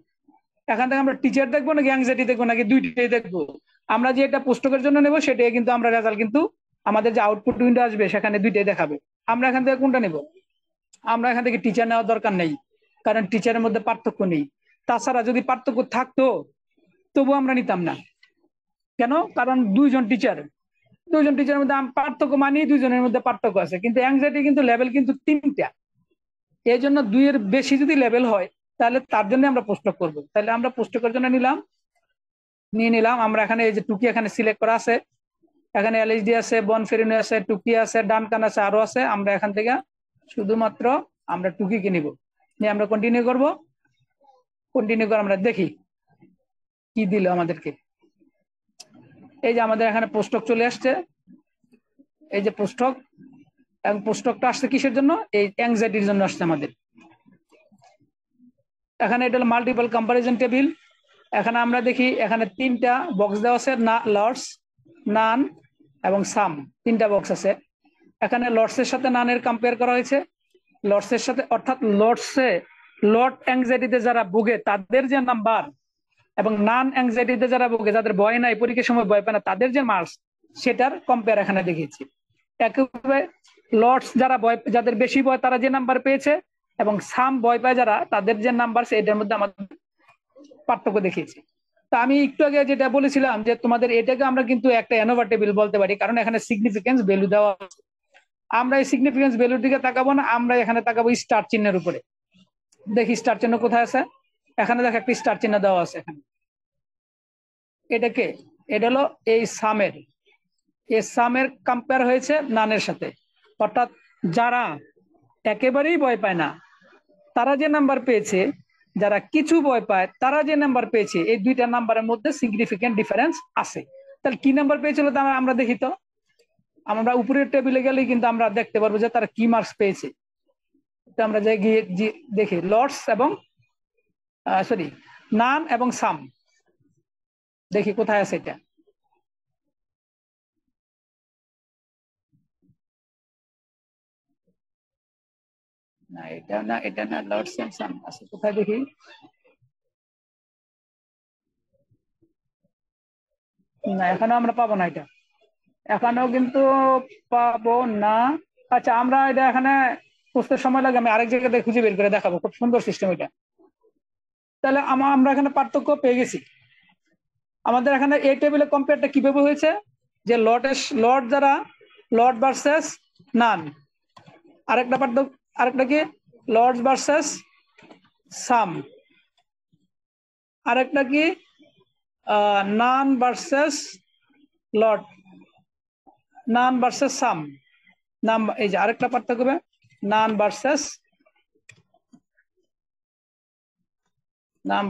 এখান থেকে আমরা টিচার দেখবো নাকি অ্যাংজাইটি দেখবো নাকি দুইটাই দেখবো? আমরা যে এটা পুস্তকের জন্য নেবো সেটাই কিন্তু আমরা রেজাল্ট কিন্তু আমাদের যে আউটপুট উইন্ডো আসবে সেখানে দুইটাই দেখাবে। আমরা এখান থেকে কোনটা নেব? আমরা এখান থেকে টিচার নেওয়ার দরকার নেই, কারণ টিচারের মধ্যে পার্থক্য নেই। তাছাড়া যদি পার্থক্য থাকতো তবু আমরা নিতাম না। কেন? কারণ দুইজন টিচারের মধ্যে পার্থক্য মানি দুইজনের মধ্যে পার্থক্য আছে, কিন্তু অ্যাংজাইটি কিন্তু লেভেল কিন্তু তিনটা। এই জন্য দুইয়ের বেশি যদি লেভেল হয় তাহলে তার জন্য আমরা পুস্তক করব। তাহলে আমরা পুস্তকের জন্য নিয়ে নিলাম। আমরা এখানে এই যে টুকি এখানে সিলেক্ট করা আছে, এখানে এলএইচডি আছে, বনফেরিনো আছে, টুকি আছে, ডানকান আছে, আরো আছে। আমরা এখান থেকে শুধুমাত্র আমরা টুকিকে নিব, নিয়ে আমরা কন্টিনিউ করব। কন্টিনিউ করে আমরা দেখি কি দিল আমাদেরকে। এই যে আমাদের এখানে পুস্তক চলে আসছে, এই যে পুস্তক, এবং পুস্তকটা আসছে কিসের জন্য? এই অ্যাংজাইটির জন্য আসছে আমাদের। এখানে এটা হলো মাল্টিপল কম্পারিজন টেবিল। এখানে আমরা দেখি এখানে তিনটা বক্স দেওয়া আছে, লর্ডস, নান এবং সাম, তিনটা বক্স আছে। এখানে লর্ডসের সাথে নানের কম্পেয়ার করা হয়েছে। লর্ডসের সাথে, অর্থাৎ লর্ড অ্যাংজাইটিতে যারা ভুগে তাদের যে নাম্বার, এবং নান অ্যাংজাইটিতে যারা ভুগে, যাদের ভয় নাই, পরীক্ষার সময় ভয় পায় না, তাদের যে মার্কস, সেটার কম্পেয়ার এখানে দেখিয়েছি। একইভাবে লর্ডস যারা যাদের বেশি ভয় তারা যে নাম্বার পেয়েছে, এবং সাম ভয় পায় যারা, তাদের যে নাম্বার এটার মধ্যে আমাদের পার্থক্য দেখিয়েছি। তা আমি একটু আগে যেটা বলেছিলাম যে তোমাদের এটাকে আমরা কিন্তু একটা অ্যানোভা টেবিল বলতে পারি, কারণ এখানে সিগনিফিকেন্স ভ্যালু দেওয়া আছে। আমরা এই সিগনিফিকেন্স ভ্যালুর দিকে তাকাবো না, আমরা এখানে তাকাবো স্টার চিহ্নের উপরে। দেখি স্টার চিহ্ন কোথায় আছে। এখানে দেখো একটা স্টার চিহ্ন দেওয়া আছে এখানে। এটাকে, এটা হলো এই সামের কম্পেয়ার হয়েছে নানের সাথে। অর্থাৎ যারা একেবারেই ভয় পায় না তারা যে নাম্বার পেয়েছে, যারা কিছু ভয় পায় তারা যে নাম্বার পেয়েছে, এই দুইটা নাম্বারের মধ্যে সিগনিফিকেন্ট ডিফারেন্স আছে। তাহলে কি নাম্বার পেয়েছিল তা আমরা দেখি তো। আমরা উপরের টেবিলে গেলেই কিন্তু আমরা দেখতে পারবো যে তারা কি মার্কস পেয়েছে। আমরা যে গিয়ে দেখি লর্ডস এবং নান এবং সাম, দেখি কোথায় আছে এটা। না এটা না লর্ডস এন্ড সাম আছে কোথায় দেখি। না, এখানে আমরা পাবো না, এটা এখানেও কিন্তু পাবো না। আচ্ছা, আমরা এটা এখানে খুঁজতে সময় লাগে, আমি আরেক জায়গায় খুঁজে বের করে দেখাবো। খুব সুন্দর সিস্টেম এটা। তাহলে আমরা এখানে পার্থক্য পেয়ে গেছি। আমাদের এখানে এই টেবিলে কম্পেয়ারটা কিভাবে হয়েছে, যে লর্ড যারা, লর্ড ভার্সেস নান। আরেকটা কি, লর্ড ভার্সেস সাম। আরেকটা কি, নান ভার্সেস সাম। নাম, এই যে আরেকটা পার্থক্য হবে নাম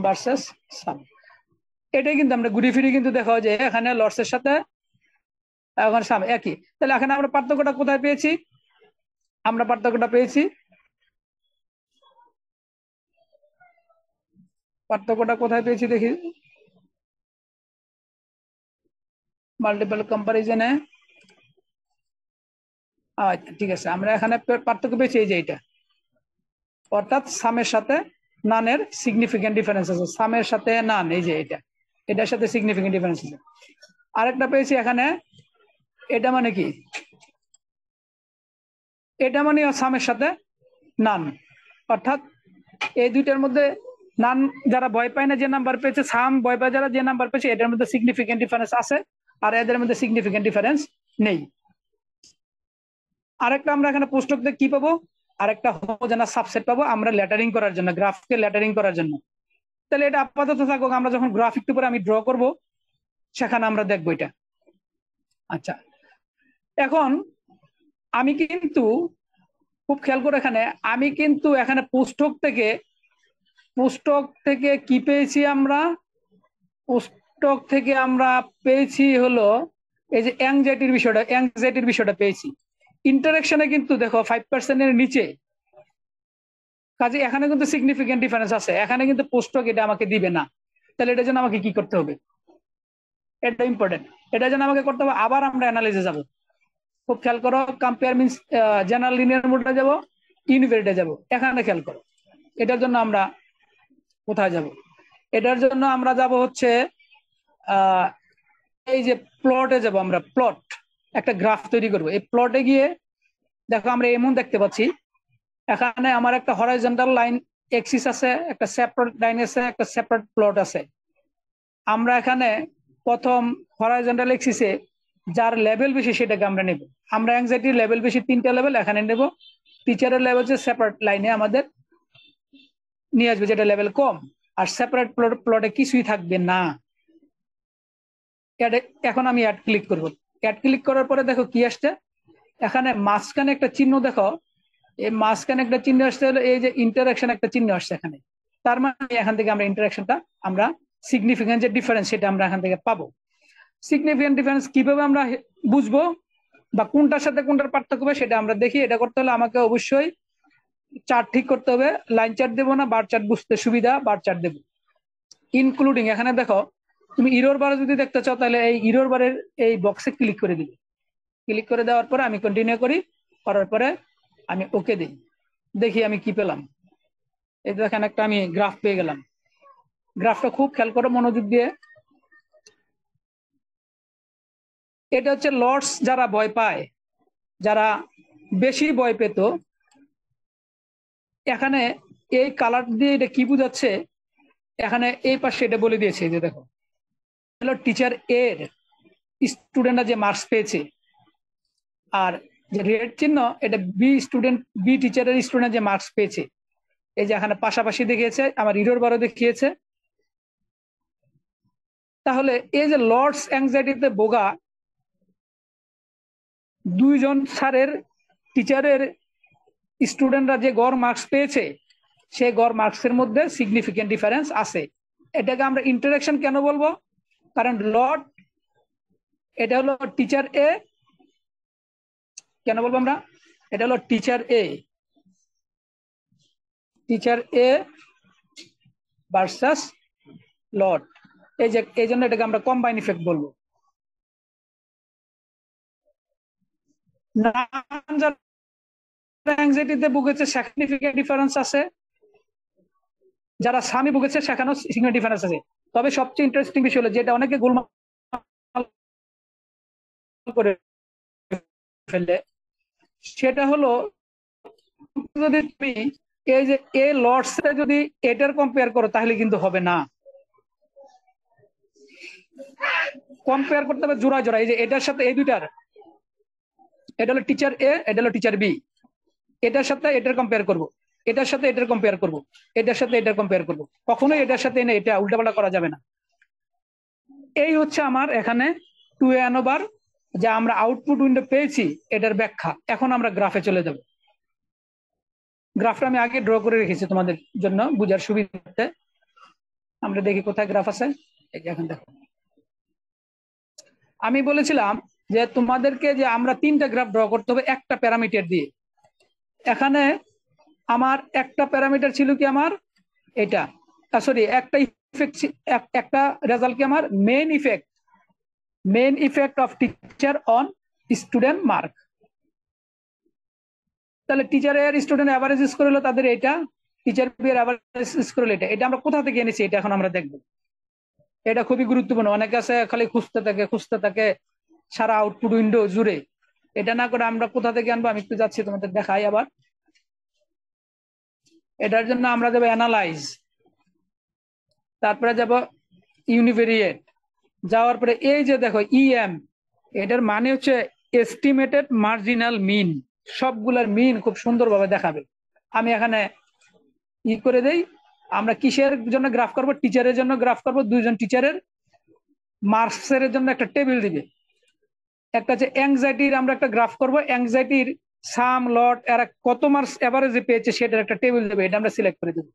ভার্সেস সাম। এটাই কিন্তু আমরা ঘুরে ফিরে কিন্তু দেখো যে এখানে লর্ডসের সাথে এখন সাম একই। তাহলে এখানে আমরা পার্থক্যটা কোথায় পেয়েছি? আমরা পার্থক্যটা পেয়েছি, পার্থক্যটা কোথায় পেয়েছি দেখি, মাল্টিপল কম্পারিজনে। আচ্ছা ঠিক আছে, আমরা এখানে পার্থক্য পেয়েছি এই যে এটা, অর্থাৎ সামের সাথে নানের সিগনিফিকেন্ট ডিফারেন্স আছে, সামের সাথে নান, এই যে এটা, এটার সাথে সিগনিফিকেন্ট ডিফারেন্স আছে। আরেকটা পেয়েছি এখানে, এটা মানে কি, এটা মানে সামের সাথে নান, অর্থাৎ এই দুইটার মধ্যে নান যারা ভয় পায় না যে নাম্বার পেয়েছে, সাম ভয় পায় যারা যে নাম্বার পেয়েছে, এটার মধ্যে সিগনিফিকেন্ট ডিফারেন্স আছে আর এদের মধ্যে সিগনিফিকেন্ট ডিফারেন্স নেই। আরেকটা আমরা এখানে পুস্তক কি পাবো, আরেকটা হোমোজেনাস সাবসেট পাবো আমরা লেটারিং করার জন্য, গ্রাফকে লেটারিং করার জন্য। তাহলে এটা আপাতত থাকুক, আমরা যখন গ্রাফিক উপরে আমি ড্র করব সেখানে আমরা দেখবো এটা। আচ্ছা, এখন আমি কিন্তু খুব খেয়াল করে এখানে, আমি কিন্তু এখানে পুস্তক থেকে কি পেয়েছি, আমরা পুস্তক থেকে আমরা পেয়েছি হলো এই যে অ্যাংজাইটির বিষয়টা পেয়েছি। ইন্টারেকশনে কিন্তু দেখো 5% এর নিচে, কাজে এখানে কিন্তু সিগনিফিকেন্ট ডিফারেন্স আছে, এখানে কিন্তু পুস্তক এটা আমাকে দিবে না। তাহলে এটার জন্য আমাকে কি করতে হবে, এটা ইম্পর্টেন্ট, এটার জন্য আমাকে করতে হবে আবার আমরা অ্যানালাইসে যাব। খুব খেয়াল করো, কম্পেয়ার মিন্স জেনারেল লিনিয়ার মোডে যাব, ইউনিভেরিয়েটে যাব। এখানে খেয়াল করো, এটার জন্য আমরা কোথায় যাব, এটার জন্য আমরা যাব হচ্ছে এই যে প্লটে যাব, আমরা প্লট একটা গ্রাফ তৈরি করব। এই প্লটে গিয়ে দেখো আমরা এমন দেখতে পাচ্ছি, এখানে আমার একটা হরাইজন্টাল লাইন এক্সিস আছে, একটা সেপারেট লাইন আছে, একটা সেপারেট প্লট আছে। আমরা এখানে প্রথম হরাইজন্টাল এক্সিসে যার লেভেল বেশি সেটাকে আমরা নেব। আমরা অ্যাংজাইটির লেভেল বেশি 3টা লেভেল এখানে নেব, টিচারের লেভেল হচ্ছে সেপারেট লাইনে আমাদের নিয়ে আসবে যেটা লেভেল কম, আর সেপারেট প্লটে কিছুই থাকবে না। এখন আমি অ্যাড ক্লিক করব, অ্যাড ক্লিক করার পরে দেখো কি আসছে, এখানে মাঝখানে একটা চিহ্ন দেখো, এই মাঝখানে একটা চিহ্ন আসছে হলো এই যে ইন্টারাকশন একটা চিহ্ন আসছে এখানে। তার মানে এখান থেকে আমরা ইন্টারাকশনটা, আমরা সিগনিফিকেন্ট যে ডিফারেন্স সেটা আমরা এখান থেকে পাবো। সিগনিফিকেন্ট ডিফারেন্স কিভাবে আমরা বুঝবো বা কোনটার সাথে কোনটার পার্থক্য হবে সেটা আমরা দেখি। এটা করতে হলে আমাকে অবশ্যই চার্ট ঠিক করতে হবে, লাইন চার্ট দেবো না বার চার্ট, বুঝতে সুবিধা বার চার্ট দেবো। ইনক্লুডিং এখানে দেখো, তুমি ইরোর বারে যদি দেখতে চাও তাহলে এই ইরোর বারের এই বক্সে ক্লিক করে দিবে, ক্লিক করে দেওয়ার পরে আমি কন্টিনিউ করার পরে আমি ওকে দিই, দেখি আমি কি পেলাম। এই দেখেন একটা আমি গ্রাফ পেয়ে গেলাম। গ্রাফটা খুব খেয়াল করো মনোযোগ দিয়ে, এটা হচ্ছে লর্ডস যারা ভয় পায়, যারা বেশি ভয় পেত, এখানে এই কালার দিয়ে এটা কি বোঝাচ্ছে, এখানে এই পাশে এটা বলে দিয়েছে যে দেখো, হলো টিচার এর স্টুডেন্টরা যে মার্কস পেয়েছে, আর যে রেড চিহ্ন এটা বি টিচারের স্টুডেন্ট যে মার্কস পেয়েছে। এই যে এখানে পাশাপাশি দেখিয়েছে, আমার ইরোর বারও দেখিয়েছে। তাহলে এই যে লর্ডস অ্যাংজাইটিতে বোগা দুইজন স্যারের টিচারের স্টুডেন্টরা যে গড় মার্কস পেয়েছে, সেই গড় মার্কসের মধ্যে সিগনিফিকেন্ট ডিফারেন্স আছে। এটাকে আমরা ইন্টারাকশন কেন বলবো, কারণ লর্ড এটা হলো টিচার এ, কেন বলবো আমরা, এটা হলো টিচার এ ভার্সাস লর্ড, এই জন্য এটাকে আমরা কম্বাইন ইফেক্ট বলবো। অ্যাংজাইটিতে ভুগেছে সিগনিফিকেন্ট ডিফারেন্স আছে, যারা স্বামী ভুগেছে সেখানেও সিগনিফিকেন্ট ডিফারেন্স আছে। তবে সবচেয়ে ইন্টারেস্টিং বিষয় হলো যেটা অনেকে গোলমাল করে ফেলে, সেটা হলো যদি তুমি এই যে এ লর্ডস যদি এটার কম্পেয়ার করো তাহলে কিন্তু হবে না, কম্পেয়ার করতে হবে জোড়া জোড়া। এই যে এটার সাথে এই দুইটার, এটা হলো টিচার এ, এটা হলো টিচার বি, এটার সাথে এটার কম্পেয়ার করব, এটার সাথে এটার কম্পেয়ার করব, এটার সাথে এটার কম্পেয়ার করব, কখনোই এটার সাথে এনে এটা উল্টাপাল্টা করা যাবে না। এই হচ্ছে আমার এখানে 2n/2 যে আমরা আউটপুট উইন্ডো পেয়েছি এটার ব্যাখ্যা। এখন আমরা গ্রাফে চলে যাব। গ্রাফটা আমি আগে ড্র করে রেখেছি তোমাদের জন্য বুঝার সুবিধাতে। আমরা দেখি কোথায় গ্রাফ আছে। এই যে এখন দেখো, আমি বলেছিলাম যে তোমাদেরকে যে আমরা 3টা গ্রাফ ড্র করতে হবে একটা প্যারামিটার দিয়ে। এখানে আমার একটা প্যারামিটার ছিল কি আমার এটা, সরি একটা ইফেক্ট, একটা রেজাল্ট কি আমার main effect of teacher on student mark. তাহলে টিচারের স্টুডেন্ট অ্যাভারেজ স্কোর হলো তাদের এটা, টিচার বি এর অ্যাভারেজ স্কোর হলো এটা। এটা আমরা কোথা থেকে এনেছি এটা এখন আমরা দেখবো। এটা খুবই গুরুত্বপূর্ণ। অনেকে আছে খালি খুঁজতে থাকে সারা আউটপুট উইন্ডো জুড়ে। এটা না করে আমরা কোথা থেকে আনবো আমি একটু যাচ্ছি তোমাদের দেখাই আবার। এটার জন্য আমরা যাবো অ্যানালাইজ, তারপরে যাব ইউনিভেরিয়েট, যাওয়ার পরে এই যে দেখো ইএম, এটার মানে হচ্ছে এস্টিমেটেড মার্জিনাল মিন। সবগুলোর মিন খুব সুন্দরভাবে দেখাবে। আমি এখানে করে দেই, আমরা কিসের জন্য গ্রাফ করব? টিচারের জন্য গ্রাফ করব। দুইজন টিচারের মার্কসের জন্য একটা টেবিল দিবে। একটা হচ্ছে অ্যাংজাইটির, আমরা একটা গ্রাফ করব। অ্যাংজাইটির সাম লট এরা কত মার্কস এভারেজে পেয়েছে সেটার একটা টেবিল দেবে। এটা আমরা সিলেক্ট করে দেব।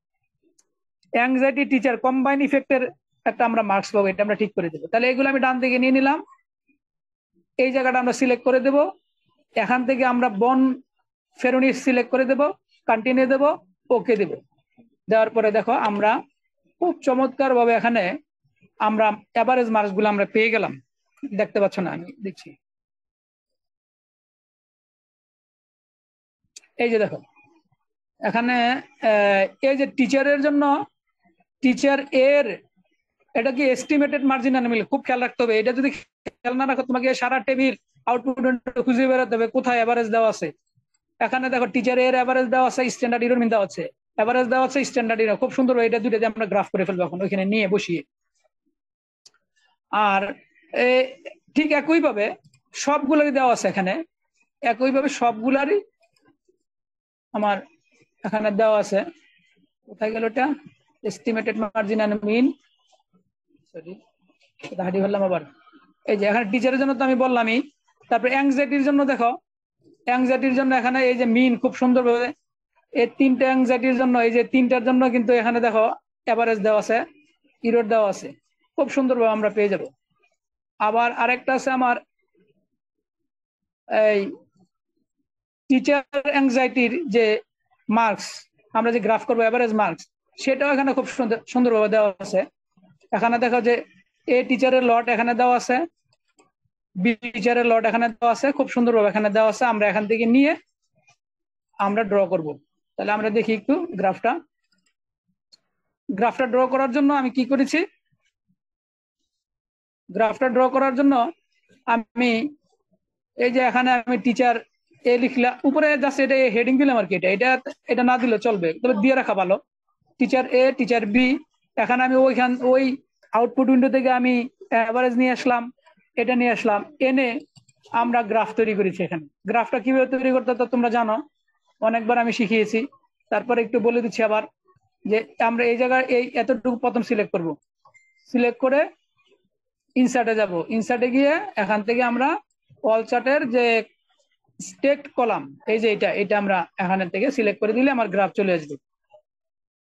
অ্যাংজাইটি টিচার কম্বাইন ইফেক্টের একটা আমরা মার্কস পাবো, এটা আমরা ঠিক করে দেবো। তাহলে এগুলো আমি ডান দিকে নিয়ে নিলাম। এই জায়গাটা আমরা সিলেক্ট করে দেব। এখান থেকে আমরা বন ফেরোনি সিলেক্ট করে দেব, কন্টিনিউ দেব, ওকে দেব। দেওয়ার পরে দেখো আমরা খুব চমৎকার ভাবে এখানে আমরা এভারেজ মার্কস গুলো আমরা পেয়ে গেলাম। দেখতে পাচ্ছ না? আমি দেখছি, এই যে দেখো এখানে এই যে টিচারের জন্য টিচার এর এটা কি এস্টিমেটেড মার্জিন মিল, খুব খেয়াল রাখতে হবে। এটা যদি খেয়াল না রাখো তোমাকে সারা টেবিল আউটপুট খুঁজে বেরোতে হবে কোথায় এভারেজ দেওয়া আছে। এখানে দেখো টিচার এর এভারেজ দেওয়া আছে, স্ট্যান্ডার্ড ইরোর মিন দেওয়া আছে, এভারেজ দেওয়া আছে, স্ট্যান্ডার্ড ইরোর। খুব সুন্দর, এটা দুইটা আমরা গ্রাফ করে ফেলবো এখন ওইখানে নিয়ে বসিয়ে। আর ঠিক একইভাবে সবগুলারই দেওয়া আছে এখানে, একইভাবে সবগুলারই আমার এখানে দেওয়া আছে। কোথায় গেল এটা? Estimated margin and mean, sorry হাঁটি ফেললাম আবার। এই যে এখানে টিচারের জন্য তো আমি বললামই। তারপরে অ্যাংজাইটির জন্য দেখো, অ্যাংজাইটির জন্য এখানে এই যে মিন খুব সুন্দরভাবে এই 3টা অ্যাংজাইটির জন্য, এই যে 3টার জন্য কিন্তু এখানে দেখো এভারেজ দেওয়া আছে, ইরোর দেওয়া আছে, খুব সুন্দরভাবে আমরা পেয়ে যাব। আবার আরেকটা আছে আমার এই টিচার অ্যাংজাইটির যে মার্কস, আমরা যে গ্রাফ করবো এভারেজ মার্কস, সেটাও এখানে খুব সুন্দরভাবে দেওয়া আছে। এখানে দেখো যে এ টিচারের লট এখানে দেওয়া আছে, বি টিচারের লট এখানে দেওয়া আছে, খুব সুন্দরভাবে এখানে দেওয়া আছে। আমরা এখান থেকে নিয়ে আমরা ড্র করব। তাহলে আমরা দেখি একটু গ্রাফটা ড্র করার জন্য আমি কি করেছি। গ্রাফটা ড্র করার জন্য আমি এই যে এখানে আমি টিচার এ লিখলাম, উপরে জাস্ট এটা হেডিং দিলাম আর কি। এটা না দিলে চলবে, তবে দিয়ে রাখা ভালো। টিচার এ, টিচার বি। এখানে আমি ওই আউটপুট উইন্ডো থেকে আমি অ্যাভারেজ নিয়ে আসলাম, এটা নিয়ে আসলাম, এনে আমরা গ্রাফ তৈরি করেছি। এখানে গ্রাফটা কিভাবে তৈরি করতে তো তোমরা জানো, অনেকবার আমি শিখিয়েছি। তারপরে একটু বলে দিচ্ছি আবার, যে আমরা এই জায়গায় এই এতটুকু প্রথম সিলেক্ট করব। সিলেক্ট করে ইনসার্টে যাব। ইনসার্টে গিয়ে এখান থেকে আমরা অল চার্টের যে স্টেকড কলাম, এই যে এটা আমরা এখানে থেকে সিলেক্ট করে দিলে আমার গ্রাফ চলে আসবে।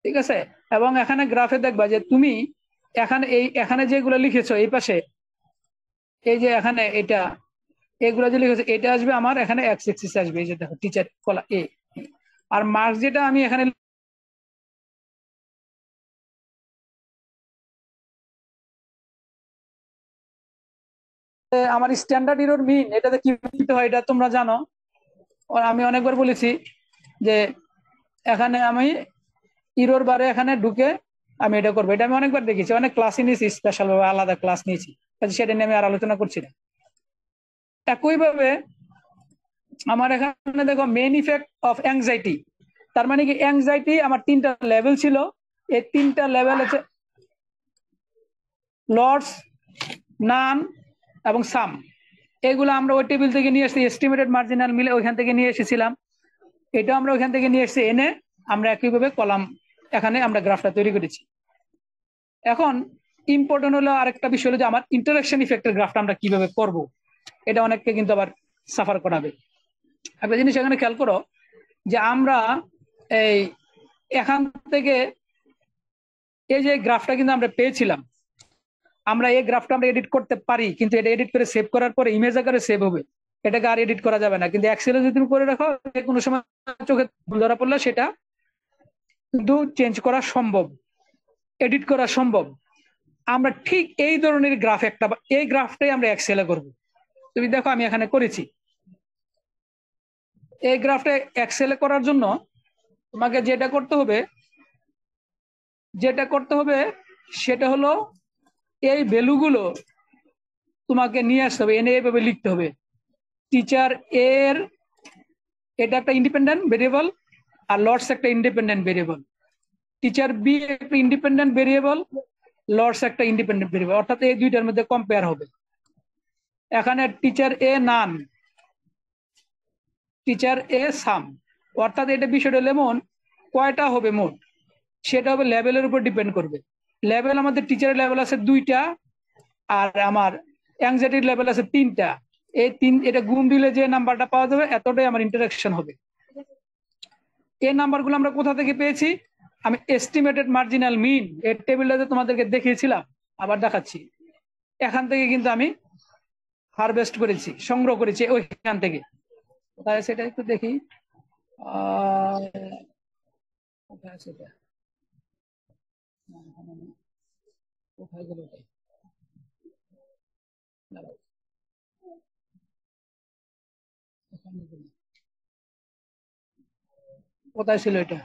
ঠিক আছে? এবং এখানে গ্রাফে দেখবা যে তুমি এখানে যেগুলো লিখেছো এই পাশে, এই যে এখানে এগুলো যে লিখেছো এটা আসবে আমার এখানে এক্স এক্সিস আসবে। এই যে দেখো টিচার কলা এ, আর মার্কস যেটা আমি এখানে আমার স্ট্যান্ডার্ড ইরোর মিন, এটাতে কি দিতে হয় এটা তোমরা জানো। আমি অনেকবার বলেছি যে এখানে আমি ইরোর বারে এখানে ঢুকে আমি এটা করবো। এটা আমি অনেকবার দেখেছি, অনেক ক্লাসই নিয়েছি, স্পেশাল ভাবে আলাদা ক্লাস নিয়েছি, সেটা নিয়ে আমি আর আলোচনা করছি না। একইভাবে আমার এখানে দেখো মেইন ইফেক্ট অফ অ্যাংজাইটি, তার মানে কি অ্যাংজাইটি আমার 3টা লেভেল ছিল। এই 3টা লেভেল হচ্ছে লর্ডস, নান এবং সাম। এগুলো আমরা ওই টেবিল থেকে নিয়ে এসেছি, এস্টিমেটেড মার্জিনাল মিলে ওইখান থেকে নিয়ে এসেছিলাম। এটা আমরা ওইখান থেকে নিয়ে এসেছি, এনে আমরা একইভাবে কলাম এখানে আমরা গ্রাফটা তৈরি করেছি। এখন ইম্পর্টেন্ট হলো আরেকটা বিষয় হলো যে আমার ইন্টারাকশন ইফেক্টের গ্রাফটা আমরা কিভাবে করব। এটা অনেককে কিন্তু আবার সাফার করাবে। একটা জিনিস এখানে খেয়াল করো যে আমরা এই এখান থেকে এই যে গ্রাফটা কিন্তু আমরা পেয়েছিলাম, আমরা এই গ্রাফটা আমরা এডিট করতে পারি, কিন্তু এটা এডিট করে সেভ করার পরে ইমেজ আকারে সেভ হবে, এটাকে আর এডিট করা যাবে না। কিন্তু এক্সেলে যদি তুমি করে রাখো, কোনো সময় চোখে ধরা পড়লে সেটা কিন্তু চেঞ্জ করা সম্ভব, এডিট করা সম্ভব। আমরা ঠিক এই ধরনের গ্রাফ একটা, এই গ্রাফটাই আমরা এক্সেলে করব। তুমি দেখো আমি এখানে করেছি। এই গ্রাফটা এক্সেলে করার জন্য তোমাকে যেটা করতে হবে সেটা হলো এই ভ্যালুগুলো তোমাকে নিয়ে আসতে হবে, এনে এইভাবে লিখতে হবে। টিচার এর এটা একটা ইন্ডিপেন্ডেন্ট ভেরিয়েবল, আর লর্ডস একটা ইন্ডিপেন্ডেন্ট ভেরিয়েবল। টিচার বি একটা ইন্ডিপেন্ডেন্ট ভেরিয়েবল, লর্ডস একটা ইন্ডিপেন্ডেন্ট ভেরিয়েবল, অর্থাৎ এই দুইটার মধ্যে কম্পেয়ার হবে। এখানে টিচার এ নান, টিচার এ সাম, অর্থাৎ এটা বিষয়টা লেমন কয়টা হবে মোট, সেটা হবে লেভেলের উপর ডিপেন্ড করবে। লেভেল আমাদের টিচারের লেভেল আছে 2টা, আর আমার অ্যাংজাইটির লেভেল আছে 3টা। এই এটা গুণ দিলে যে নাম্বারটা পাওয়া যাবে এতটাই আমার ইন্টারাকশন হবে। এই নাম্বারগুলো আমরা কোথা থেকে পেয়েছি? আমি এস্টিমেটেড মার্জিনাল মিন এর টেবিলটাতে তোমাদেরকে দেখিয়েছিলাম, আবার দেখাচ্ছি। এখান থেকে কিন্তু আমি হারভেস্ট করেছি, সংগ্রহ করেছি ওইখান থেকে। কোথায় সেটা একটু দেখি, কোথায় সেটা, কোথায় গেল? কোথায় ছিল এটা?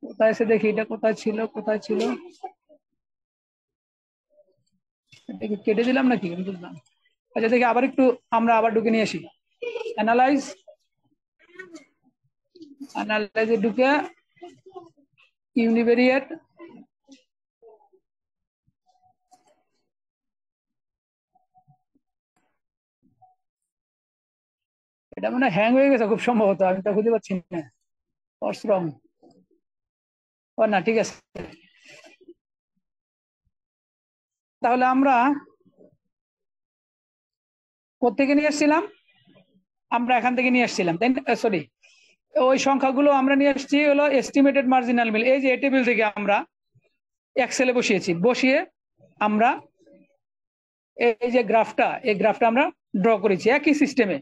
কোথায় এসে দেখি এটা কোথায় ছিল, কোথায় ছিল? এটা কেটে দিলাম নাকি আমি বুঝলাম। আচ্ছা দেখি আবার একটু আমরা আবার ঢুকে নিয়ে আসি। অ্যানালাইজে ঢুকে ইউনিভেরিয়েট, এটা মানে হ্যাং হয়ে গেছে খুব সম্ভবত, আমি তো খুঁজে পাচ্ছি না। রং ও না, ঠিক আছে। তাহলে আমরা কোথেকে নিয়ে আসছিলাম? আমরা এখান থেকে নিয়ে আসছিলাম, তাই না? সরি, ওই সংখ্যাগুলো আমরা নিয়ে আসছি হলো এস্টিমেটেড মার্জিনাল মিল। এই যে টেবিল থেকে আমরা এক্সেলে বসিয়েছি, বসিয়ে আমরা এই যে গ্রাফটা, এই গ্রাফটা আমরা ড্র করেছি একই সিস্টেমে,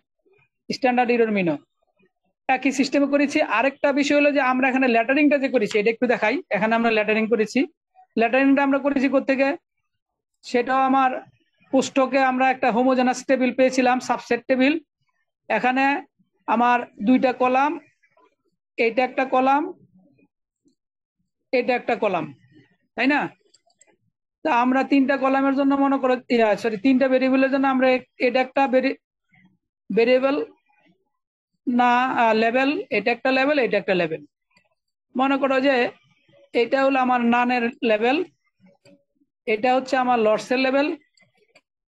স্ট্যান্ডার্ড এরর মিনো একই সিস্টেমে করেছি। আরেকটা বিষয় হলো যে আমরা এখানে ল্যাটারিংটা যে করেছি, এটা একটু দেখাই। এখানে আমরা ল্যাটারিং করেছি, ল্যাটারিংটা আমরা করেছি কোত্থেকে? সেটাও আমার পুস্তকে আমরা একটা হোমোজেনাস টেবিল পেয়েছিলাম, সাবসেট টেবিল। এখানে আমার 2টা কলাম, এটা একটা কলাম, এটা একটা কলাম, তাই না? তা আমরা 3টা কলামের জন্য মনে করো, সরি 3টা ভেরিয়েবলের জন্য আমরা এটা একটা ভেরিয়েবল না লেভেল, এটা একটা লেভেল, এটা একটা লেভেল। মনে করো যে এটা হলো আমার নানের লেভেল, এটা হচ্ছে আমার লর্ডসের লেভেল,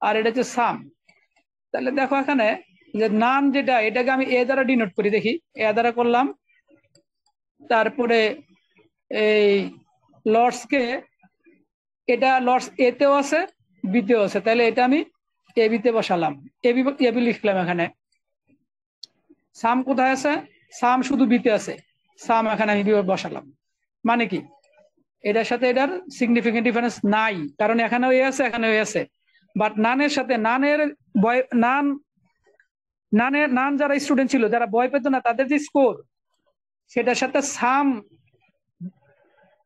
আর এটা হচ্ছে সাম। তাহলে দেখো এখানে যে নান যেটা, এটাকে আমি এ দ্বারা ডিনোট করি, দেখি এ দ্বারা করলাম। তারপরে এই লর্ডসকে, এটা লর্ডস এতেও আছে, বিতেও আছে, তাহলে এটা আমি এ বিতে বসালাম, এ বি লিখলাম। এখানে সাম কোথায় আছে? সাম শুধু বিতে আছে, সাম এখানে আমি বসালাম। মানে কি, এটার সাথে এটার সিগনিফিকেন্ট ডিফারেন্স নাই, কারণ এখানেও এ আছে, এখানেও এ আছে। বাট নানের সাথে নানের নান যারা স্টুডেন্ট ছিল, যারা ভয় পেত না, তাদের যে স্কোর, সেটার সাথে সাম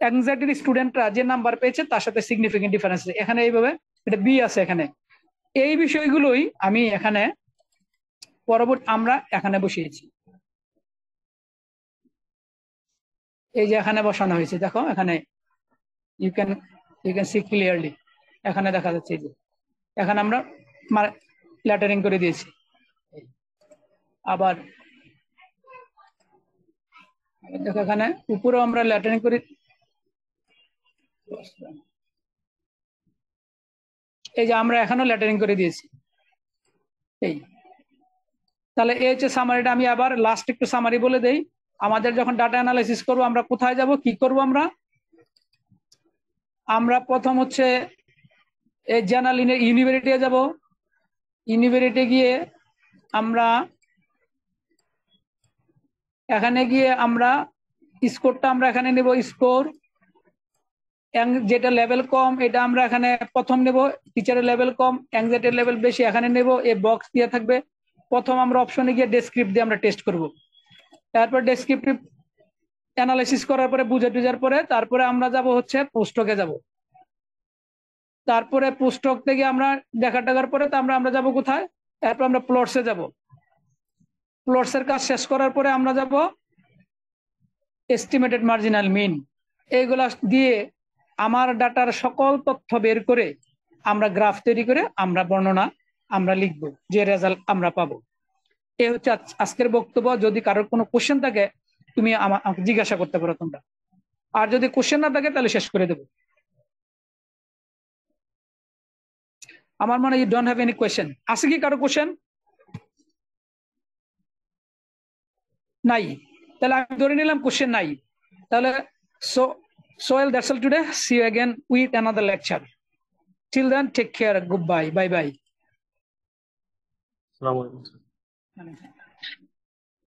অ্যাংজাইটির স্টুডেন্টরা যে নাম্বার পেয়েছে তার সাথে সিগনিফিকেন্ট ডিফারেন্স। এখানে এইভাবে এটা বি আছে এখানে। এই বিষয়গুলোই আমি এখানে পরবর্তী আমরা এখানে বসিয়েছি। এই যে এখানে বসানো হয়েছে, দেখো এখানে ইউ ক্যান সি ক্লিয়ারলি, এখানে দেখা যাচ্ছে যে এখানে আমরা ল্যাটারিং করে দিয়েছি। আবার দেখো এখানে উপরেও আমরা ল্যাটারিং করি, এই যে আমরা এখানেও ল্যাটারিং করে দিয়েছি। এই তাহলে এই হচ্ছে সামারিটা। আমি আবার লাস্ট একটু সামারি বলে দেই। আমাদের যখন ডাটা অ্যানালাইসিস করবো, আমরা কোথায় যাব, কি করব? আমরা প্রথম হচ্ছে এই জেনারেল ইউনিভার্সিটি যাব, ইউনিভার্সিটি গিয়ে আমরা এখানে গিয়ে আমরা স্কোরটা আমরা এখানে নেব, স্কোর যেটা লেভেল কম এটা আমরা এখানে প্রথম নেব, টিচারের লেভেল কম, অ্যাংজাইটির লেভেল বেশি এখানে নেব, এই বক্স দিয়ে থাকবে। প্রথম আমরা অপশনে গিয়ে ডেসক্রিপ্ট দিয়ে আমরা টেস্ট করব, তারপর ডেসক্রিপটিভ অ্যানালাইসিস করার পরে বুঝে টুজার পরে তারপরে আমরা যাব হচ্ছে পোস্টকে যাব, তারপরে পোস্টক থেকে আমরা দেখা টাকার পরে আমরা যাব কোথায়, তারপর আমরা প্লটসে যাব, প্লটসের কাজ শেষ করার পরে আমরা যাব এস্টিমেটেড মার্জিনাল মিন। এইগুলা দিয়ে আমার ডাটার সকল তথ্য বের করে আমরা গ্রাফ তৈরি করে আমরা বর্ণনা আমরা লিখবো, যে রেজাল্ট আমরা পাবো। এই হচ্ছে আজকের বক্তব্য। যদি কারোর কোনো কোশ্চেন থাকে তুমি আমাকে জিজ্ঞাসা করতে পারো তোমরা, আর যদি কোশ্চেন না থাকে তাহলে শেষ করে দেবো। আমার মনে হয় you don't have any question. আছে কি কারো কোশ্চেন? নাই, তাহলে আমি ধরে নিলাম কোশ্চেন নাই। তাহলে so that's all today. See you again with another lecture. Till then, take care. Goodbye. Bye bye. Assalamu alaikum.